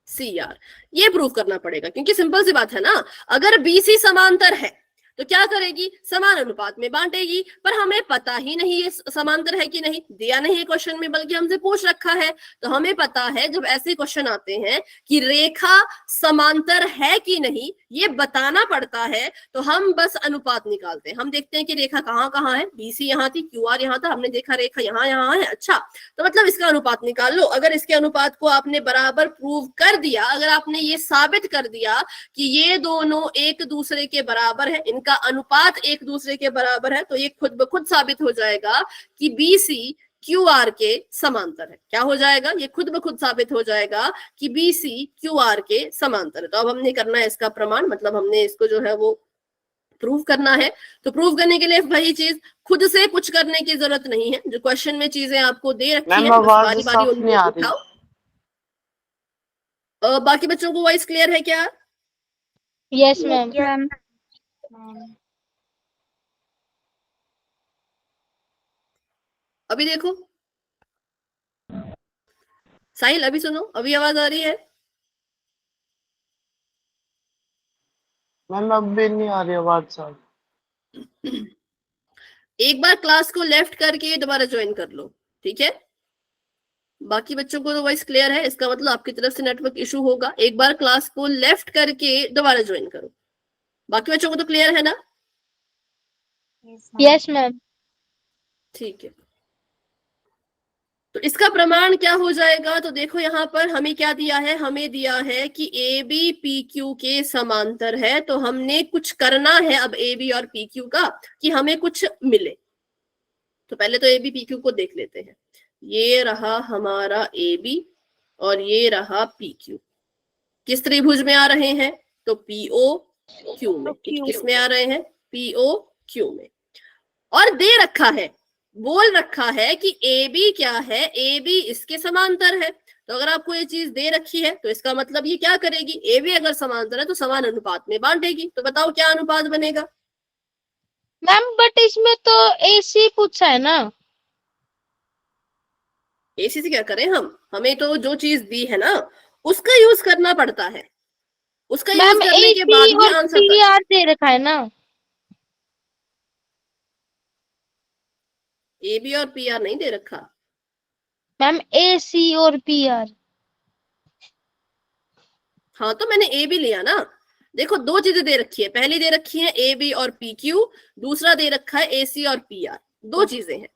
सी आर, ये प्रूव करना पड़ेगा, क्योंकि सिंपल सी बात है ना, अगर बीसी समांतर है तो क्या करेगी? समान अनुपात में बांटेगी। पर हमें पता ही नहीं ये समांतर है कि नहीं, दिया नहीं है क्वेश्चन में, बल्कि हमसे पूछ रखा है। तो हमें पता है जब ऐसे क्वेश्चन आते हैं कि रेखा समांतर है कि नहीं, ये बताना पड़ता है, तो हम बस अनुपात निकालते हैं। हम देखते हैं कि रेखा कहाँ कहाँ है, बीसी यहाँ थी, क्यू आर यहाँ था, हमने देखा रेखा यहाँ यहाँ है। अच्छा, तो मतलब इसका अनुपात निकाल लो। अगर इसके अनुपात को आपने बराबर प्रूव कर दिया, अगर आपने ये साबित कर दिया कि ये दोनों एक दूसरे के बराबर है, इनका अनुपात एक दूसरे के बराबर है, तो ये खुद ब खुद साबित हो जाएगा कि बीसी क्यू आर के समांतर है। क्या हो जाएगा? ये खुद ब खुद साबित हो जाएगा कि बीसी क्यू आर के समांतर है। तो अब हमने करना है इसका प्रमाण, मतलब हमने इसको जो है वो प्रूव करना है। तो प्रूव करने के लिए वही चीज, खुद से कुछ करने की जरूरत नहीं है। जो क्वेश्चन में चीजें आपको दे रखी है, बस बारी बारी उनको उठाओ। बाकी बच्चों को वॉइस क्लियर है क्या? Yes ma'am. अभी देखो साहिल, अभी सुनो, अभी आवाज आ रही है? मैम अब भी नहीं आ रही आवाज साहब। एक बार क्लास को लेफ्ट करके दोबारा ज्वाइन कर लो, ठीक है? बाकी बच्चों को तो वॉइस क्लियर है, इसका मतलब आपकी तरफ से नेटवर्क इशू होगा। एक बार क्लास को लेफ्ट करके दोबारा ज्वाइन करो। बाकी बच्चों को तो क्लियर है ना? Yes ma'am. ठीक है, तो इसका प्रमाण क्या हो जाएगा? तो देखो यहाँ पर हमें क्या दिया है, हमें दिया है कि ए बी पी क्यू के समांतर है। तो हमने कुछ करना है अब ए बी और पी क्यू का, कि हमें कुछ मिले। तो पहले तो ए बी पी क्यू को देख लेते हैं। ये रहा हमारा ए बी और ये रहा पी क्यू। किस त्रिभुज में आ रहे हैं? तो पीओ क्यू में। किस में आ रहे हैं? पीओ क्यू में। और दे रखा है, बोल रखा है कि ए बी क्या है? ए बी इसके समांतर है। तो अगर आपको ये चीज दे रखी है तो इसका मतलब ये क्या करेगी? ए बी अगर समांतर है तो समान अनुपात में बांटेगी। तो बताओ क्या अनुपात बनेगा? मैम बट इसमें तो एसी पूछा है ना। एसी से क्या करें हम? हमें तो जो चीज दी है ना उसका यूज करना पड़ता है। उसका यूज मैम करने के बाद एसी ही और आंसर पी आर दे रखा है ना। ए बी और पी आर नहीं दे रखा। मैम एसी और पी आर। हाँ, तो मैंने ए बी लिया ना। देखो दो चीजें दे रखी है, पहली दे रखी है ए बी और पी क्यू, दूसरा दे रखा है ए सी और पी आर। दो चीजें हैं,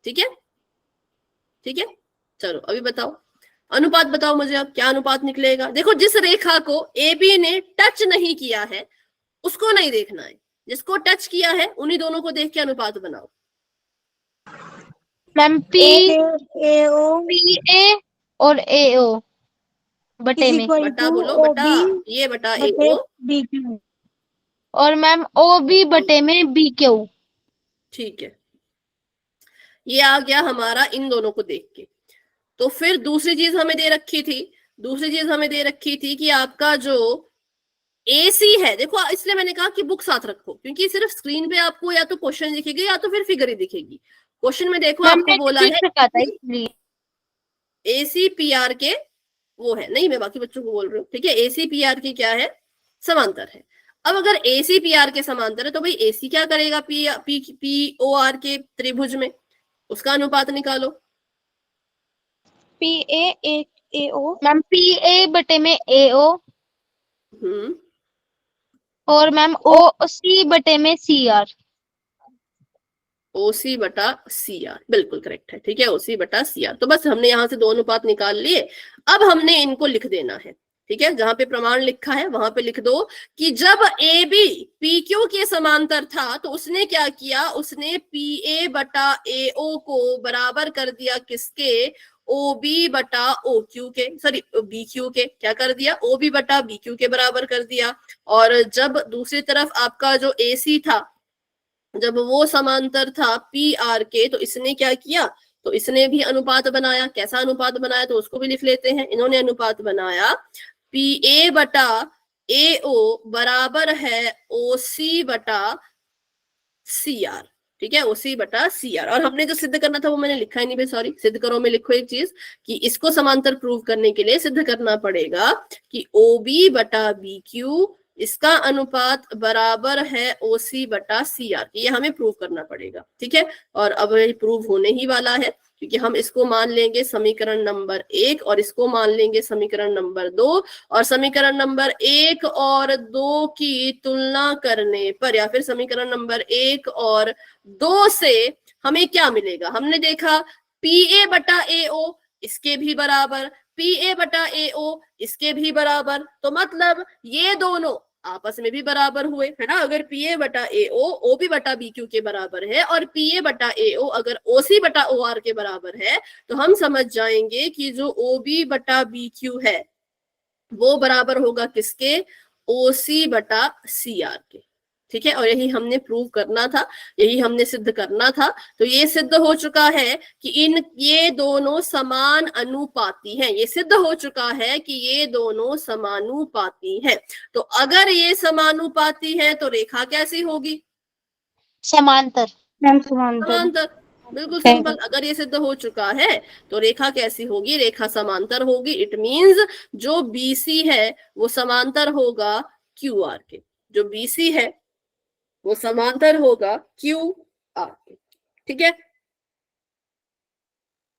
ठीक है? ठीक है, चलो अभी बताओ अनुपात, बताओ मुझे अब क्या अनुपात निकलेगा। देखो जिस रेखा को ए बी ने टच नहीं किया है उसको नहीं देखना है, जिसको टच किया है उन्हीं दोनों को देख के अनुपात बनाओ। Ma'am P A O P A और ए ओ बटे में। बटा बोलो बटा, ये बटा ए ओ बी क्यू। और मैम ओ बी बटे में बी क्यू। ठीक है, ये आ गया हमारा इन दोनों को देख के। तो फिर दूसरी चीज हमें दे रखी थी, दूसरी चीज हमें दे रखी थी कि आपका जो एसी है, देखो इसलिए मैंने कहा कि बुक साथ रखो, क्योंकि सिर्फ स्क्रीन पे आपको या तो क्वेश्चन दिखेगी या तो फिर फिगर ही दिखेगी। क्वेश्चन में देखो आपको बोला है एसी पी आर के वो है नहीं, मैं बाकी बच्चों को बोल रही हूँ, ठीक है? एसी पी आर की क्या है? समांतर है। अब अगर एसी पी आर के समांतर है तो भाई एसी क्या करेगा पी ओ आर के त्रिभुज में? उसका अनुपात निकालो। P A O. Ma'am P A बटे में ए ओ और मैम ओ सी बटे में सी आर। ओसी बटा सी आर, बिल्कुल करेक्ट है, ठीक है? ओसी बटा सी आर। तो बस हमने यहां से दो अनुपात निकाल लिए। अब हमने इनको लिख देना है, ठीक है, जहां पे प्रमाण लिखा है वहां पे लिख दो कि जब ए बी पी क्यू के समांतर था तो उसने क्या किया, उसने पी ए बटा ए ओ को बराबर कर दिया किसके, ओ बी बटा ओ क्यू के, सॉरी बी क्यू के, क्या कर दिया, ओ बी बटा बी क्यू के बराबर कर दिया। और जब दूसरी तरफ आपका जो ए सी था, जब वो समांतर था पी आर के, तो इसने क्या किया, तो इसने भी अनुपात बनाया। कैसा अनुपात बनाया, तो उसको भी लिख लेते हैं। इन्होंने अनुपात बनाया पी ए बटा ए ओ बराबर है ओ सी बटा सी आर, ठीक है, ओसी बटा सी आर। और हमने जो सिद्ध करना था वो मैंने लिखा ही नहीं भाई, सॉरी, सिद्ध करो में लिखो एक चीज कि इसको समांतर प्रूव करने के लिए सिद्ध करना पड़ेगा कि ओ बी बटा बी क्यू इसका अनुपात बराबर है ओसी बटा सी आर, ये हमें प्रूव करना पड़ेगा, ठीक है। और अब ये प्रूव होने ही वाला है, क्योंकि हम इसको मान लेंगे समीकरण नंबर 1 और इसको मान लेंगे समीकरण नंबर 2, और समीकरण नंबर 1 और 2 की तुलना करने पर, या फिर समीकरण नंबर 1 और 2 से हमें क्या मिलेगा, हमने देखा पी ए बटा ए ओ इसके भी बराबर, पी ए बटा ए ओ इसके भी बराबर, तो मतलब ये दोनों आपस में भी बराबर हुए, है ना। अगर पी ए बटा ए ओ बी बटा बी क्यू के बराबर है और पी ए बटा ए ओ अगर ओ सी बटा ओ आर के बराबर है, तो हम समझ जाएंगे कि जो ओ बी बटा बी क्यू है वो बराबर होगा किसके, ओ सी बटा सी आर के, ठीक है। और यही हमने प्रूव करना था, यही हमने सिद्ध करना था। तो ये सिद्ध हो चुका है कि ये दोनों समान अनुपाती हैं, ये सिद्ध हो चुका है कि ये दोनों समानुपाती हैं। तो अगर ये समानुपाती हैं तो रेखा कैसी होगी, समांतर। समांतर, बिल्कुल सिंपल। अगर ये सिद्ध हो चुका है तो रेखा कैसी होगी, रेखा समांतर होगी। इट मींस जो बीसी है वो समांतर होगा क्यू आर के, जो बीसी है वो समांतर होगा क्यू आर के, ठीक है।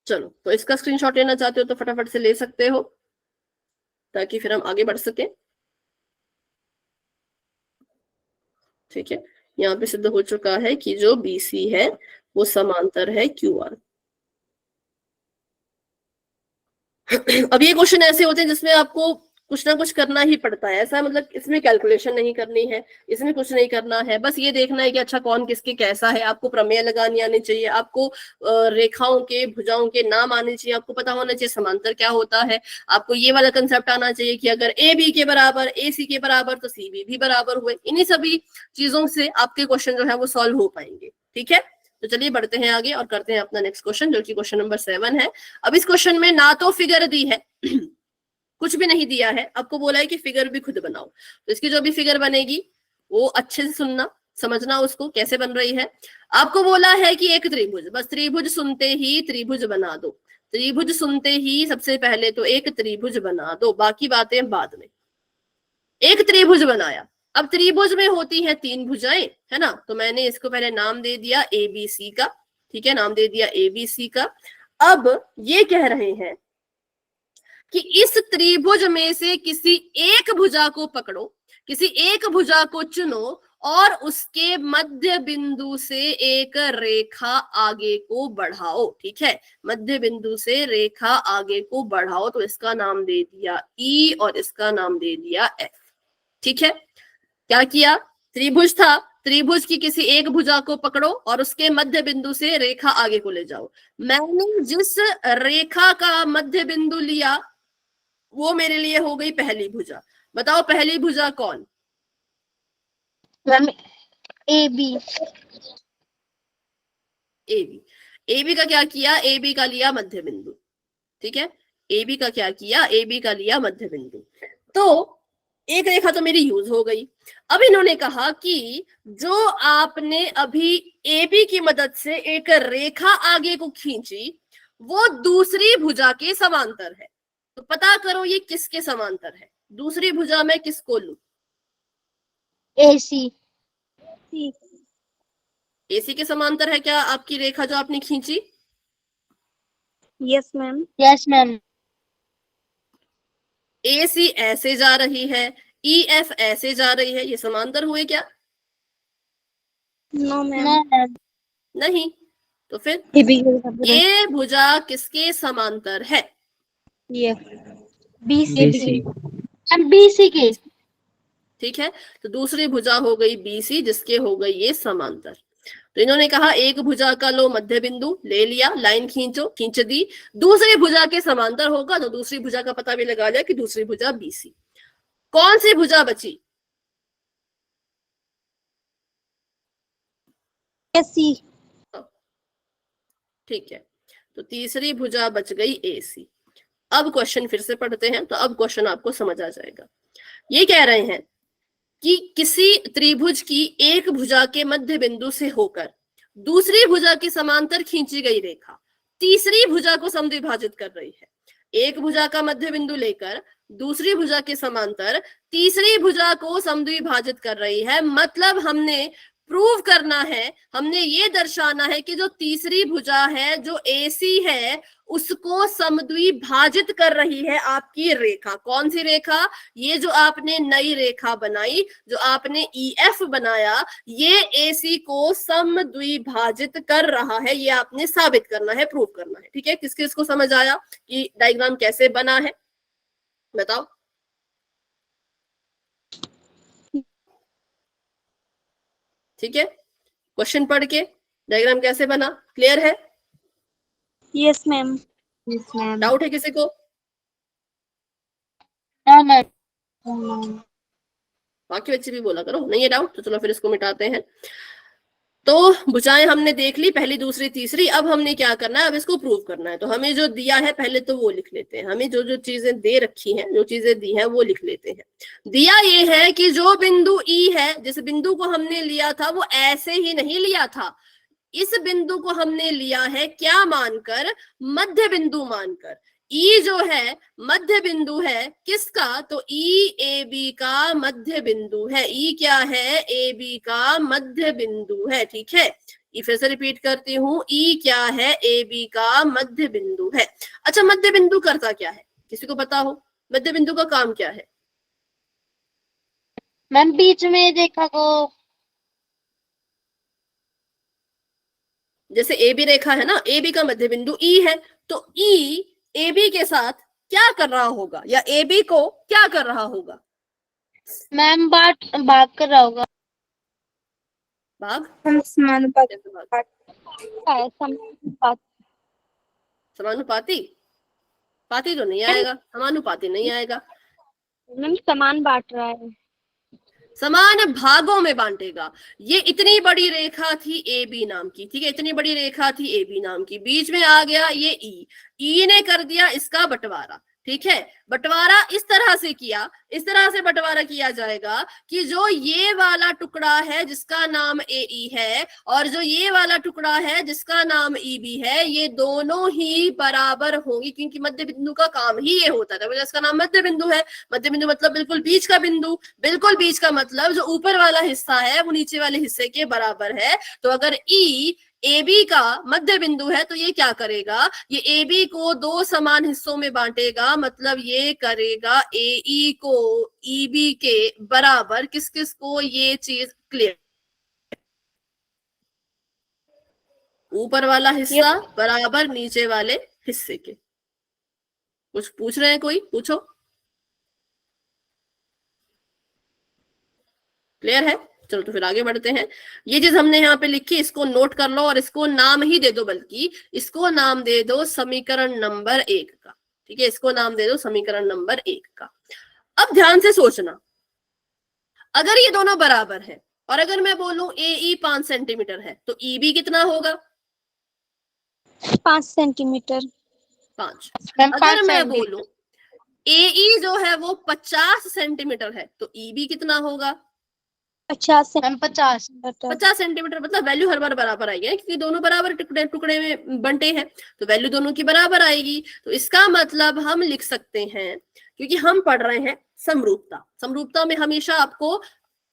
चलो, तो इसका स्क्रीनशॉट लेना चाहते हो तो फटाफट से ले सकते हो, ताकि फिर हम आगे बढ़ सके, ठीक है। यहाँ पे सिद्ध हो चुका है कि जो बीसी है वो समांतर है क्यू आर। अब ये क्वेश्चन ऐसे होते हैं जिसमें आपको कुछ ना कुछ करना ही पड़ता है, ऐसा मतलब इसमें कैलकुलेशन नहीं करनी है, इसमें कुछ नहीं करना है, बस ये देखना है कि अच्छा कौन किसके कैसा है। आपको प्रमेय लगानी आनी चाहिए, आपको रेखाओं के भुजाओं के नाम आने चाहिए, आपको पता होना चाहिए समांतर क्या होता है, आपको ये वाला कंसेप्ट आना चाहिए कि अगर ए बी के बराबर ए सी के बराबर तो सी बी भी बराबर हुए। इन्हीं सभी चीजों से आपके क्वेश्चन जो है वो सॉल्व हो पाएंगे, ठीक है। तो चलिए बढ़ते हैं आगे और करते हैं अपना नेक्स्ट क्वेश्चन, जो कि क्वेश्चन नंबर 7 है। अब इस क्वेश्चन में ना तो फिगर दी है कुछ भी नहीं दिया है, आपको बोला है कि फिगर भी खुद बनाओ। तो इसकी जो भी फिगर बनेगी वो अच्छे से सुनना, समझना उसको कैसे बन रही है। आपको बोला है कि एक त्रिभुज, बस त्रिभुज सुनते ही त्रिभुज बना दो, त्रिभुज सुनते ही सबसे पहले तो एक त्रिभुज बना दो, बाकी बातें बाद में। एक त्रिभुज बनाया, अब त्रिभुज में होती हैं 3 भुजाएं, है ना। तो मैंने इसको पहले नाम दे दिया ए बी सी का, ठीक है, नाम दे दिया ए बी सी का। अब ये कह रहे हैं कि इस त्रिभुज में से किसी एक भुजा को पकड़ो, किसी एक भुजा को चुनो और उसके मध्य बिंदु से एक रेखा आगे को बढ़ाओ, ठीक है, मध्य बिंदु से रेखा आगे को बढ़ाओ। तो इसका नाम दे दिया ई और इसका नाम दे दिया एफ, ठीक है। क्या किया, त्रिभुज था, त्रिभुज की किसी एक भुजा को पकड़ो और उसके मध्य बिंदु से रेखा आगे को ले जाओ। मैंने जिस रेखा का मध्य बिंदु लिया वो मेरे लिए हो गई पहली भुजा। बताओ पहली भुजा कौन, A B. A B. A B का क्या किया, ए बी का लिया मध्य बिंदु, ठीक है। ए बी का क्या किया, ए बी का लिया मध्य बिंदु। तो एक रेखा तो मेरी यूज हो गई। अब इन्होंने कहा कि जो आपने अभी ए बी की मदद से एक रेखा आगे को खींची वो दूसरी भुजा के समांतर है। तो पता करो ये किसके समांतर है, दूसरी भुजा में किसको लूं, एसी। एसी के समांतर है क्या आपकी रेखा जो आपने खींची? Yes ma'am. Yes ma'am. AC ऐसे जा रही है, ई एफ ऐसे जा रही है, ये समांतर हुए क्या? No ma'am. नहीं। तो फिर ये भुजा किसके समांतर है? ये बीसी। BC के। ठीक है, तो दूसरी भुजा हो गई BC जिसके हो गई ये समांतर। तो इन्होंने कहा एक भुजा का लो मध्य बिंदु, ले लिया, लाइन खींचो, खींच दी, दूसरी भुजा के समांतर होगा तो दूसरी भुजा का पता भी लगा लिया कि दूसरी भुजा BC। कौन सी भुजा बची? AC। ठीक है, तो तीसरी भुजा बच गई AC। अब क्वेश्चन फिर से पढ़ते हैं, तो अब क्वेश्चन आपको समझ आ जाएगा। ये कह रहे हैं कि किसी त्रिभुज की एक भुजा के मध्य बिंदु से होकर दूसरी भुजा के समांतर खींची गई रेखा तीसरी भुजा को समद्विभाजित कर रही है। एक भुजा का मध्य बिंदु लेकर दूसरी भुजा के समांतर तीसरी भुजा को समद्विभाजित कर रही है। मतलब हमने प्रूव करना है, हमने ये दर्शाना है कि जो तीसरी भुजा है जो AC है उसको समद्विभाजित कर रही है आपकी रेखा। कौन सी रेखा? ये जो आपने नई रेखा बनाई, जो आपने EF बनाया, ये AC को समद्विभाजित कर रहा है। ये आपने साबित करना है, प्रूव करना है। ठीक है, किस किस को समझ आया कि डायग्राम कैसे बना है? बताओ। ठीक है, क्वेश्चन पढ़ के डायग्राम कैसे बना क्लियर है? Yes ma'am. डाउट है किसी को? बाकी बच्चे भी बोला करो नहीं है डाउट, तो चलो फिर इसको मिटाते हैं। तो भुजाएं हमने देख ली, पहली दूसरी तीसरी। अब हमने क्या करना है, अब इसको प्रूव करना है। तो हमें जो दिया है पहले तो वो लिख लेते हैं। हमें जो जो चीजें दे रखी हैं, जो चीजें दी हैं वो लिख लेते हैं। दिया ये है कि जो बिंदु E है, जिस बिंदु को हमने लिया था वो ऐसे ही नहीं लिया था। इस बिंदु को हमने लिया है क्या मानकर? मध्य बिंदु मानकर। E जो है मध्य बिंदु है किसका? तो EAB का मध्य बिंदु है। E क्या है? AB का मध्य बिंदु है। ठीक है, फिर से रिपीट करती हूँ, E क्या है? AB का मध्य बिंदु है। अच्छा, मध्य बिंदु करता क्या है? किसी को पता हो मध्य बिंदु का काम क्या है? मैम बीच में रेखा को, जैसे AB रेखा है ना, AB का मध्य बिंदु E है, तो E AB के साथ क्या कर रहा होगा, या AB को क्या कर रहा होगा? मैम भाग कर रहा होगा। भाग, समानुपात। कैसे भाग? समानुपाती? पाती तो नहीं आएगा, समानुपाती नहीं आएगा। मैम समान बांट रहा है। समान भागों में बांटेगा। ये इतनी बड़ी रेखा थी AB नाम की, ठीक है, इतनी बड़ी रेखा थी AB नाम की, बीच में आ गया ये E ने कर दिया इसका बंटवारा। ठीक है, बंटवारा इस तरह से किया, इस तरह से बंटवारा किया जाएगा कि जो ये वाला टुकड़ा है जिसका नाम AE है और जो ये वाला टुकड़ा है जिसका नाम EB है, ये दोनों ही बराबर होंगी, क्योंकि मध्य बिंदु का काम ही ये होता है। वजह इसका नाम मध्य बिंदु है। मध्य बिंदु मतलब बिल्कुल बीच का बिंदु। बिल्कुल बीच का मतलब जो ऊपर वाला हिस्सा है वो नीचे वाले हिस्से के बराबर है। तो अगर E AB का मध्य बिंदु है तो ये क्या करेगा? ये AB को दो समान हिस्सों में बांटेगा। मतलब ये करेगा AE को EB के बराबर। किस किस को ये चीज क्लियर? ऊपर वाला हिस्सा बराबर नीचे वाले हिस्से के। कुछ पूछ रहे हैं? कोई पूछो। क्लियर है? चलो तो फिर आगे बढ़ते हैं। ये चीज हमने यहाँ पे लिखी, इसको नोट कर लो और इसको नाम ही दे दो, बल्कि इसको नाम दे दो समीकरण नंबर 1 का। ठीक है, इसको नाम दे दो समीकरण नंबर 1 का। अब ध्यान से सोचना, अगर ये दोनों बराबर है और अगर मैं बोलूं AE 5 सेंटीमीटर है तो EB कितना होगा? 5 सेंटीमीटर। 5। मैम अगर मैं बोलूं AE जो है वो 50 सेंटीमीटर है तो EB कितना होगा? 50 मैम 50 सेंटीमीटर। मतलब वैल्यू हर बार बराबर आएगी, क्योंकि दोनों बराबर टुकड़े टुकड़े में बंटे हैं तो वैल्यू दोनों की बराबर आएगी। तो इसका मतलब हम लिख सकते हैं, क्योंकि हम पढ़ रहे हैं समरूपता। समरूपता में हमेशा आपको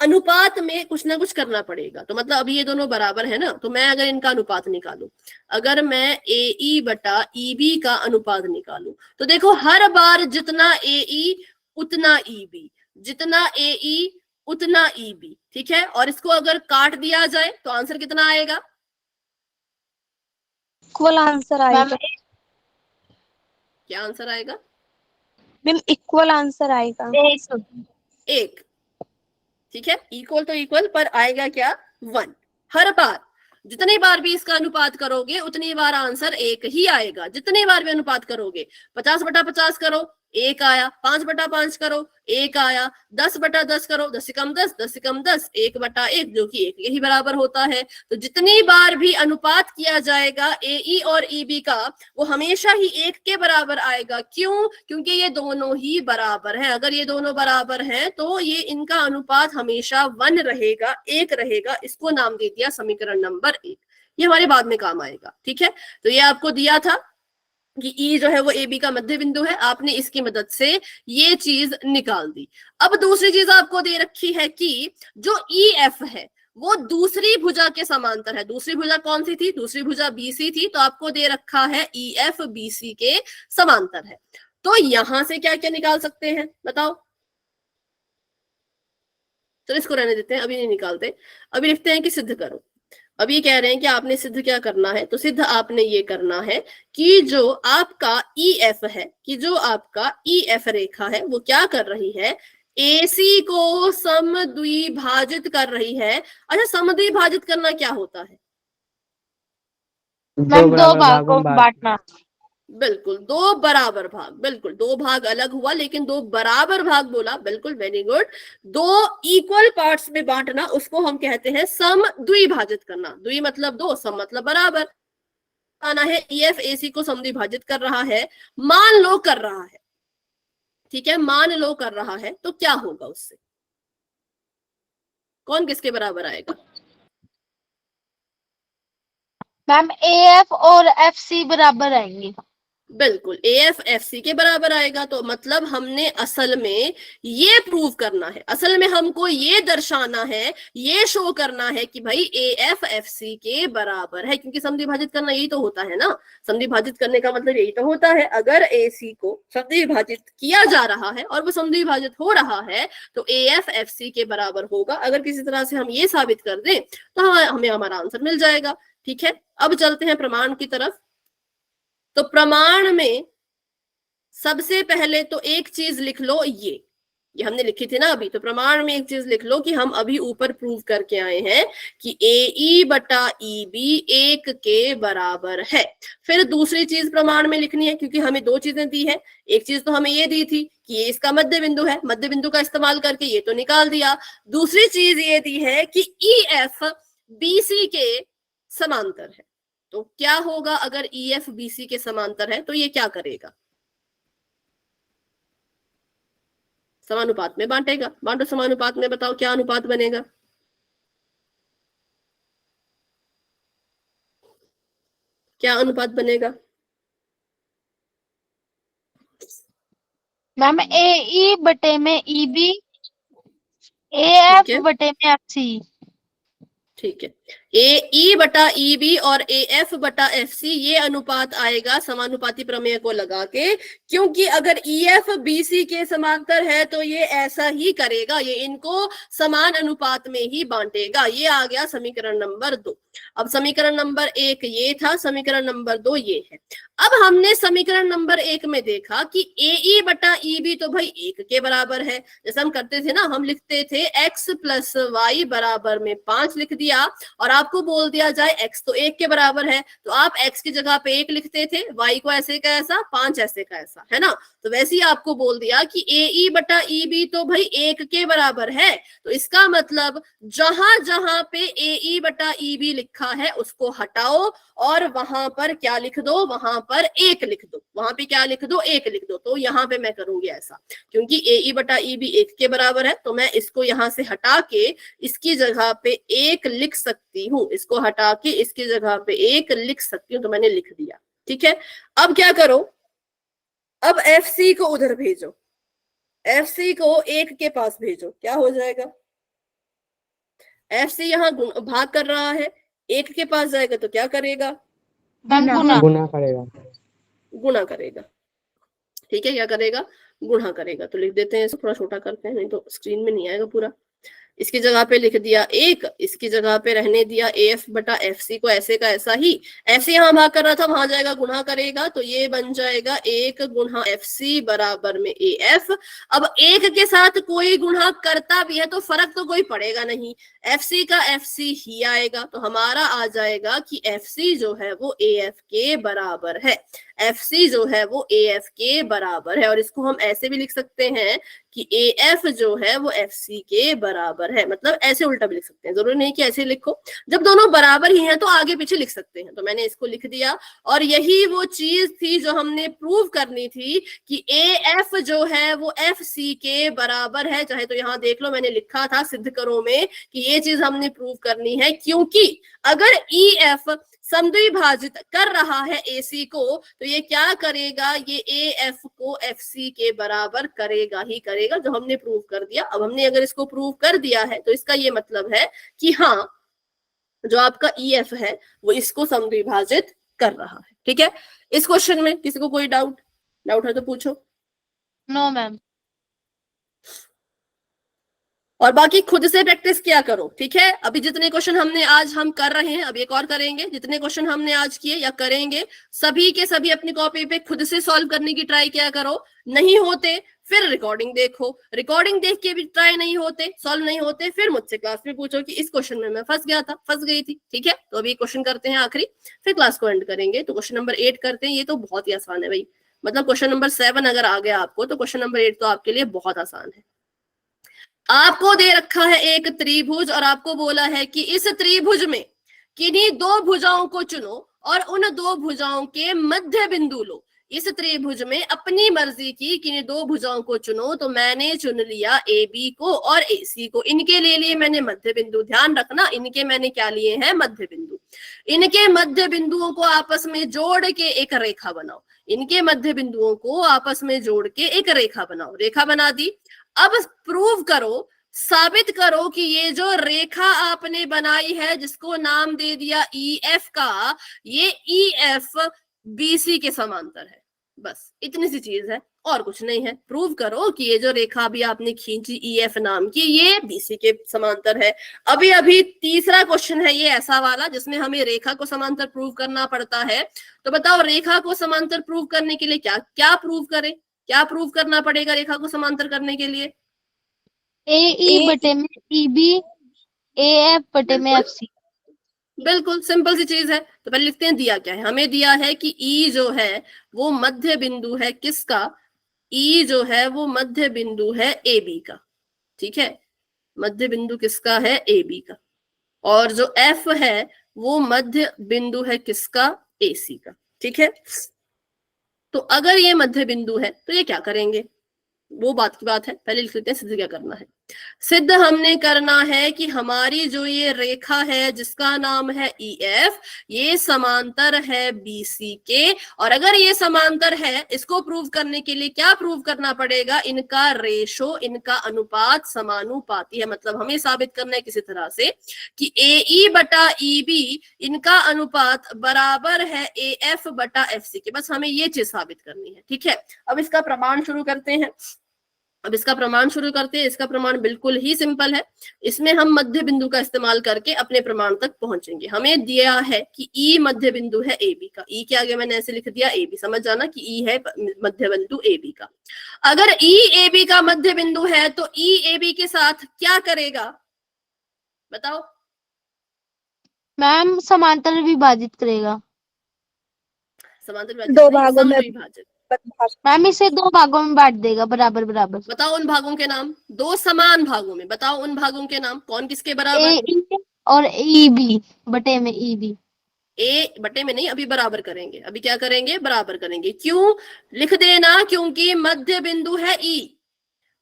अनुपात में कुछ ना कुछ करना पड़ेगा। तो मतलब अभी ये दोनों बराबर है ना, तो मैं अगर इनका अनुपात निकालूं, अगर मैं AE बटा EB का अनुपात निकालूं, तो देखो हर बार जितना AE उतना EB, जितना AE उतना EB। ठीक है, और इसको अगर काट दिया जाए तो आंसर कितना आएगा? इक्वल आंसर आएगा। क्या आंसर आएगा? मैम इक्वल आंसर आएगा। एक, ठीक है, इक्वल तो इक्वल, पर आएगा क्या? 1। हर बार जितनी बार भी इसका अनुपात करोगे उतनी बार आंसर एक ही आएगा। जितनी बार भी अनुपात करोगे, 50/50 करो, 1 आया। 5/5 करो, 1 आया। 10/10 करो, 10 से कम 10, 10 से कम 10, 1/1, जो कि 1 के ही बराबर होता है। तो जितनी बार भी अनुपात किया जाएगा AE और EB का, वो हमेशा ही 1 के बराबर आएगा। क्यों? क्योंकि ये दोनों ही बराबर हैं। अगर ये दोनों बराबर हैं तो ये इनका अनुपात हमेशा 1 रहेगा, 1 रहेगा। इसको नाम दे दिया समीकरण नंबर 1। ये हमारे बाद में काम आएगा, ठीक है। तो ये आपको दिया था कि E जो है वो AB का मध्य बिंदु है। आपने इसकी मदद से ये चीज निकाल दी। अब दूसरी चीज आपको दे रखी है कि जो EF है वो दूसरी भुजा के समांतर है। दूसरी भुजा कौन सी थी? दूसरी भुजा BC थी। तो आपको दे रखा है EF BC के समांतर है। तो यहां से क्या क्या निकाल सकते हैं बताओ? चलो इसको रहने देते हैं, अभी नहीं निकालते। अभी लिखते हैं कि सिद्ध करो। अब ये कह रहे हैं कि आपने सिद्ध क्या करना है, तो सिद्ध आपने ये करना है कि जो आपका EF है, कि जो आपका EF रेखा है वो क्या कर रही है? AC को समद्विभाजित कर रही है। अच्छा, समद्विभाजित करना क्या होता है? मैम 2 भागों में बांटना। बिल्कुल, 2 बराबर भाग। बिल्कुल, 2 भाग अलग हुआ लेकिन 2 बराबर भाग बोला। बिल्कुल, वेरी गुड। 2 इक्वल पार्ट्स में बांटना, उसको हम कहते हैं समद्विभाजित करना। द्वि मतलब 2, सम मतलब बराबर। आना है EF AC को समद्विभाजित कर रहा है, मान लो कर रहा है, ठीक है, मान लो कर रहा है, तो क्या होगा उससे? कौन किसके बराबर आएगा? मैम AF और FC बराबर आएंगे। बिल्कुल, AF FC के बराबर आएगा। तो मतलब हमने असल में ये प्रूव करना है, असल में हमको ये दर्शाना है, ये शो करना है कि भाई AF FC के बराबर है। क्योंकि समद्विभाजित करना यही तो होता है ना, समद्विभाजित करने का मतलब यही तो होता है। अगर AC को समद्विभाजित किया जा रहा है और वो समद्विभाजित हो रहा है तो AF FC के बराबर होगा। अगर किसी तरह से हम ये साबित कर दें तो हमें हमारा आंसर मिल जाएगा, ठीक है। अब चलते हैं प्रमाण की तरफ। तो प्रमाण में सबसे पहले तो एक चीज लिख लो, ये हमने लिखी थी ना अभी। तो प्रमाण में एक चीज लिख लो कि हम अभी ऊपर प्रूव करके आए हैं कि AE/EB 1 के बराबर है। फिर दूसरी चीज प्रमाण में लिखनी है, क्योंकि हमें 2 चीजें दी है। एक चीज तो हमें ये दी थी कि ये इसका मध्य बिंदु है, मध्य बिंदु का इस्तेमाल करके ये तो निकाल दिया। दूसरी चीज ये दी है कि EF BC के समांतर है। तो क्या होगा अगर EF BC के समांतर है? तो ये क्या करेगा? समानुपात में बांटेगा। बांटो समानुपात में, बताओ क्या अनुपात बनेगा? क्या अनुपात बनेगा? मैम AE बटे में EB, AF बटे में FC। ठीक है, AE/EB और AF/FC ये अनुपात आएगा समानुपाती प्रमेय को लगा के। क्योंकि अगर EF BC के समांतर है तो ये ऐसा ही करेगा, ये इनको समान अनुपात में ही बांटेगा। ये आ गया समीकरण नंबर 2। अब समीकरण नंबर 1 ये था, समीकरण नंबर 2 ये है। अब हमने समीकरण नंबर 1 में देखा कि AE/EB तो भाई 1 के बराबर है। जैसे हम करते थे ना, हम लिखते थे x + y बराबर में 5 लिख दिया और आपको बोल दिया जाए x तो 1 के बराबर है, तो आप x की जगह पे 1 लिखते थे, y को ऐसे का ऐसा, 5 ऐसे का ऐसा, है ना। तो वैसे ही आपको बोल दिया कि AE/EB तो भाई 1 के बराबर है। तो इसका मतलब जहां जहां पे AE/EB लिखा है उसको हटाओ और वहां पर क्या लिख दो? वहां पर 1 लिख दो। वहां पे क्या लिख दो? 1 लिख दो। तो यहाँ पे मैं करूंगी ऐसा, क्योंकि AE/EB 1 के बराबर है तो मैं इसको यहाँ से हटा के इसकी जगह पे 1 लिख सकती हूँ। इसको हटा के इसकी जगह पे 1 लिख सकती हूँ। तो मैंने लिख दिया, ठीक है। अब क्या करो? अब FC को उधर भेजो, FC को 1 के पास भेजो। क्या हो जाएगा? FC यहाँ भाग कर रहा है, 1 के पास जाएगा तो क्या करेगा? गुना करेगा। गुणा करेगा, ठीक है। क्या करेगा? गुणा करेगा। तो लिख देते हैं इसको, थोड़ा छोटा करते हैं नहीं तो स्क्रीन में नहीं आएगा पूरा। इसकी जगह पे लिख दिया 1, इसकी जगह पे रहने दिया AF बटा FC को ऐसे का ऐसा ही। ऐसे यहाँ भाग कर रहा था, वहां जाएगा गुणा करेगा, तो ये बन जाएगा 1 गुणा FC बराबर में AF। अब 1 के साथ कोई गुणा करता भी है तो फर्क तो कोई पड़ेगा नहीं, FC का FC ही आएगा, तो हमारा आ जाएगा कि FC जो है वो AF के बराबर है। FC जो है वो AF के बराबर है, और इसको हम ऐसे भी लिख सकते हैं कि AF जो है वो FC के बराबर है। मतलब ऐसे उल्टा भी लिख सकते हैं, जरूरी नहीं कि ऐसे लिखो, जब दोनों बराबर ही हैं तो आगे पीछे लिख सकते हैं। तो मैंने इसको लिख दिया, और यही वो चीज थी जो हमने प्रूव करनी थी कि AF जो है वो FC के बराबर है। चाहे तो यहाँ देख लो, मैंने लिखा था सिद्ध करो में कि ये चीज हमने प्रूव करनी है, क्योंकि अगर EF समद्विभाजित कर रहा है AC को, तो ये क्या करेगा, ये AF को FC के बराबर करेगा ही करेगा, जो हमने प्रूव कर दिया। अब हमने अगर इसको प्रूव कर दिया है तो इसका ये मतलब है कि हाँ, जो आपका EF है वो इसको समद्विभाजित कर रहा है। ठीक है, इस क्वेश्चन में किसी को कोई डाउट है तो पूछो। No ma'am. और बाकी खुद से प्रैक्टिस किया करो, ठीक है। अभी जितने क्वेश्चन हमने आज हम कर रहे हैं, अब एक और करेंगे, जितने क्वेश्चन हमने आज किए या करेंगे सभी के सभी अपनी कॉपी पे खुद से सॉल्व करने की ट्राई किया करो। नहीं होते फिर रिकॉर्डिंग देखो, रिकॉर्डिंग देख के भी ट्राई नहीं होते, सॉल्व नहीं होते, फिर मुझसे क्लास में पूछो कि इस क्वेश्चन में मैं फंस गया था, फंस गई थी। ठीक है, तो अभी क्वेश्चन करते हैं आखिरी, फिर क्लास को एंड करेंगे। तो क्वेश्चन नंबर 8 करते हैं। ये तो बहुत ही आसान है भाई, मतलब क्वेश्चन नंबर 7 अगर आ गया आपको तो क्वेश्चन नंबर 8 तो आपके लिए बहुत आसान है। आपको दे रखा है एक त्रिभुज और आपको बोला है कि इस त्रिभुज में किन्हीं दो भुजाओं को चुनो और उन दो भुजाओं के मध्य बिंदु लो। इस त्रिभुज में अपनी मर्जी की किन्हीं दो भुजाओं को चुनो, तो मैंने चुन लिया AB को और AC को। इनके ले लिए मैंने मध्य बिंदु, ध्यान रखना इनके मैंने क्या लिए हैं, मध्य बिंदु। इनके मध्य बिंदुओं को आपस में जोड़ के एक रेखा बनाओ, इनके मध्य बिंदुओं को आपस में जोड़ के एक रेखा बनाओ। रेखा बना दी, अब प्रूव करो, साबित करो कि ये जो रेखा आपने बनाई है जिसको नाम दे दिया EF का, ये EF BC के समांतर है। बस इतनी सी चीज है और कुछ नहीं है। प्रूव करो कि ये जो रेखा अभी आपने खींची EF नाम की, ये BC के समांतर है। अभी अभी तीसरा क्वेश्चन है ये ऐसा वाला जिसमें हमें रेखा को समांतर प्रूव करना पड़ता है। तो बताओ रेखा को समांतर प्रूव करने के लिए क्या क्या प्रूव करें, क्या प्रूव करना पड़ेगा रेखा को समांतर करने के लिए? AE बटे में EB, AF बटे में FC। बिल्कुल सिंपल सी चीज है। तो पहले लिखते हैं दिया क्या है, हमें दिया है कि E जो है वो मध्य बिंदु है किसका, E जो है वो मध्य बिंदु है AB का। ठीक है, मध्य बिंदु किसका है, AB का। और जो F है वो मध्य बिंदु है किसका, AC का। ठीक है, तो अगर ये मध्य बिंदु है तो ये क्या करेंगे, वो बात की बात है। पहले लिख लेते हैं सिद्ध क्या करना है। सिद्ध हमने करना है कि हमारी जो ये रेखा है जिसका नाम है EF, ये समांतर है BC के। और अगर ये समांतर है, इसको प्रूव करने के लिए क्या प्रूव करना पड़ेगा, इनका रेशो, इनका अनुपात समानुपाती है। मतलब हमें साबित करना है किसी तरह से कि AE बटा EB इनका अनुपात बराबर है AF बटा FC के। बस हमें ये चीज साबित करनी है। ठीक है, अब इसका प्रमाण शुरू करते हैं। इसका प्रमाण बिल्कुल ही सिंपल है। इसमें हम मध्य बिंदु का इस्तेमाल करके अपने प्रमाण तक पहुंचेंगे। हमें दिया है कि E मध्य बिंदु है AB का। E के आगे मैंने ऐसे लिख दिया AB, समझ जाना कि E है मध्य बिंदु AB का। अगर E AB का मध्य बिंदु है तो E AB के साथ क्या करेगा, बताओ? मैम समांतर विभाजित करेगा। समांतर दो भागों में विभाजित। मैम इसे दो भागों में बांट देगा बराबर बराबर। बताओ उन भागों के नाम, दो समान भागों में बताओ उन भागों के नाम, कौन किसके बराबर? AE और EB बटे में EB। A बटे में नहीं, अभी बराबर करेंगे। अभी क्या करेंगे, बराबर करेंगे। क्यों लिख देना, क्योंकि मध्य बिंदु है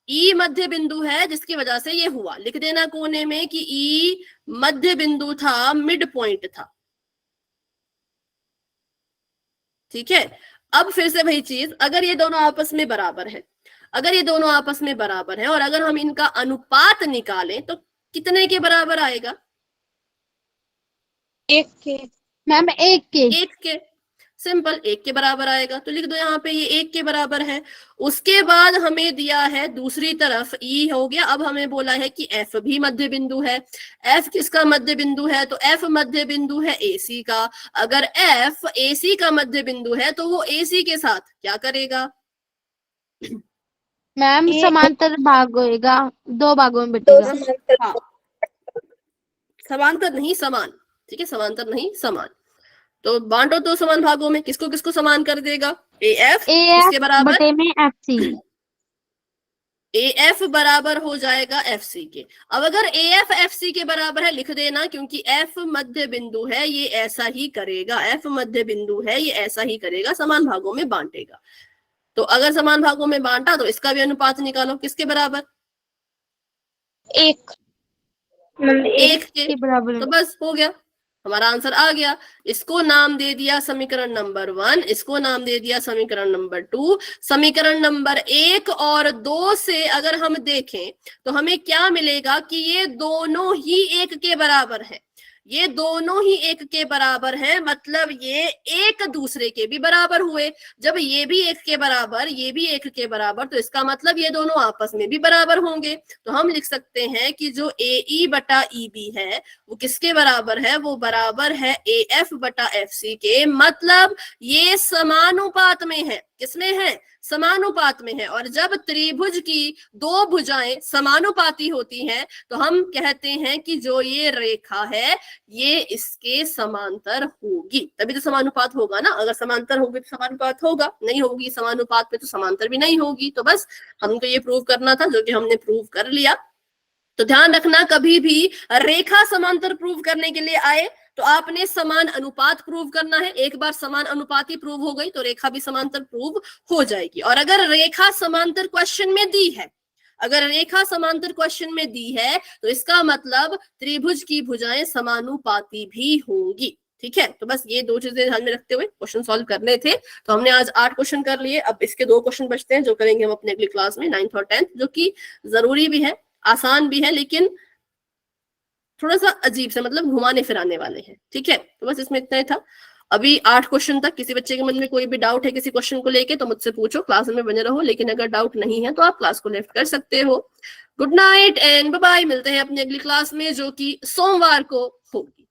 E मध्य बिंदु है, जिसकी वजह से ये हुआ। लिख देना कोने में कि E मध्य बिंदु था, मिड पॉइंट था। ठीक है, अब फिर से वही चीज, अगर ये दोनों आपस में बराबर है, अगर ये दोनों आपस में बराबर है और अगर हम इनका अनुपात निकालें तो कितने के बराबर आएगा? 1 के। मैम 1 के। 1 के। सिंपल, 1 के बराबर आएगा, तो लिख दो यहाँ पे ये 1 के बराबर है। उसके बाद हमें दिया है दूसरी तरफ ई हो गया, अब हमें बोला है कि एफ भी मध्य बिंदु है। एफ किसका मध्य बिंदु है? तो एफ मध्य बिंदु है एसी का। अगर एफ एसी का मध्य बिंदु है तो वो एसी के साथ क्या करेगा? मैम समांतर भाग होएगा, 2 भागों में बटेगा। हाँ, समांतर नहीं समान, ठीक है, समांतर नहीं समान। तो बांटो तो समान भागों में, किसको किसको समान कर देगा? ए एफ किसके बराबर? बटे में एफ सी। ए एफ बराबर हो जाएगा एफ सी के। अब अगर ए एफ एफ सी के बराबर है लिख देना, क्योंकि एफ मध्य बिंदु है, ये ऐसा ही करेगा। एफ मध्य बिंदु है, ये ऐसा ही करेगा, समान भागों में बांटेगा। तो अगर समान भागों में बांटा तो इसका भी अनुपात निकालो, किसके बराबर? 1 1 के बराबर। तो बस हो गया, हमारा आंसर आ गया। इसको नाम दे दिया समीकरण नंबर 1, इसको नाम दे दिया समीकरण नंबर 2। समीकरण नंबर 1 और 2 से अगर हम देखें तो हमें क्या मिलेगा कि ये दोनों ही 1 के बराबर है। ये दोनों ही 1 के बराबर हैं, मतलब ये एक दूसरे के भी बराबर हुए। जब ये भी 1 के बराबर, ये भी 1 के बराबर, तो इसका मतलब ये दोनों आपस में भी बराबर होंगे। तो हम लिख सकते हैं कि जो ए ई बटा ई बी है वो किसके बराबर है? वो बराबर है ए एफ बटा एफ सी के। मतलब ये समानुपात में है। किसमें है? समानुपात में है। और जब त्रिभुज की 2 भुजाएं समानुपाती होती हैं तो हम कहते हैं कि जो ये रेखा है ये इसके समांतर होगी, तभी तो समानुपात होगा ना। अगर समांतर होगी तो समानुपात होगा, नहीं होगी समानुपात में तो समांतर भी नहीं होगी। तो बस हमको ये प्रूव करना था, जो कि हमने प्रूव कर लिया। तो ध्यान रखना, कभी भी रेखा समांतर प्रूव करने के लिए आए तो आपने समान अनुपात प्रूव करना है। एक बार समान अनुपाती प्रूव हो गई तो रेखा भी समांतर प्रूव हो जाएगी। और अगर रेखा समांतर क्वेश्चन में दी है, अगर रेखा समांतर क्वेश्चन में दी है तो इसका मतलब त्रिभुज की भुजाएं समानुपाती भी होंगी। ठीक है, तो बस ये 2 चीजें ध्यान में रखते हुए क्वेश्चन सॉल्व करने थे। तो हमने आज 8 क्वेश्चन कर लिए। अब इसके 2 क्वेश्चन बचते हैं जो करेंगे हम अपने अगली क्लास में, 9th और 10th, जो कि जरूरी भी है, आसान भी है, लेकिन थोड़ा सा अजीब से, मतलब घुमाने फिराने वाले हैं। ठीक है, तो बस इसमें इतना ही था। अभी 8 क्वेश्चन तक किसी बच्चे के मन में कोई भी डाउट है किसी क्वेश्चन को लेके तो मुझसे पूछो, क्लास में बने रहो। लेकिन अगर डाउट नहीं है तो आप क्लास को लेफ्ट कर सकते हो। Good night and bye bye. मिलते हैं अपनी अगली क्लास में जो कि सोमवार को होगी।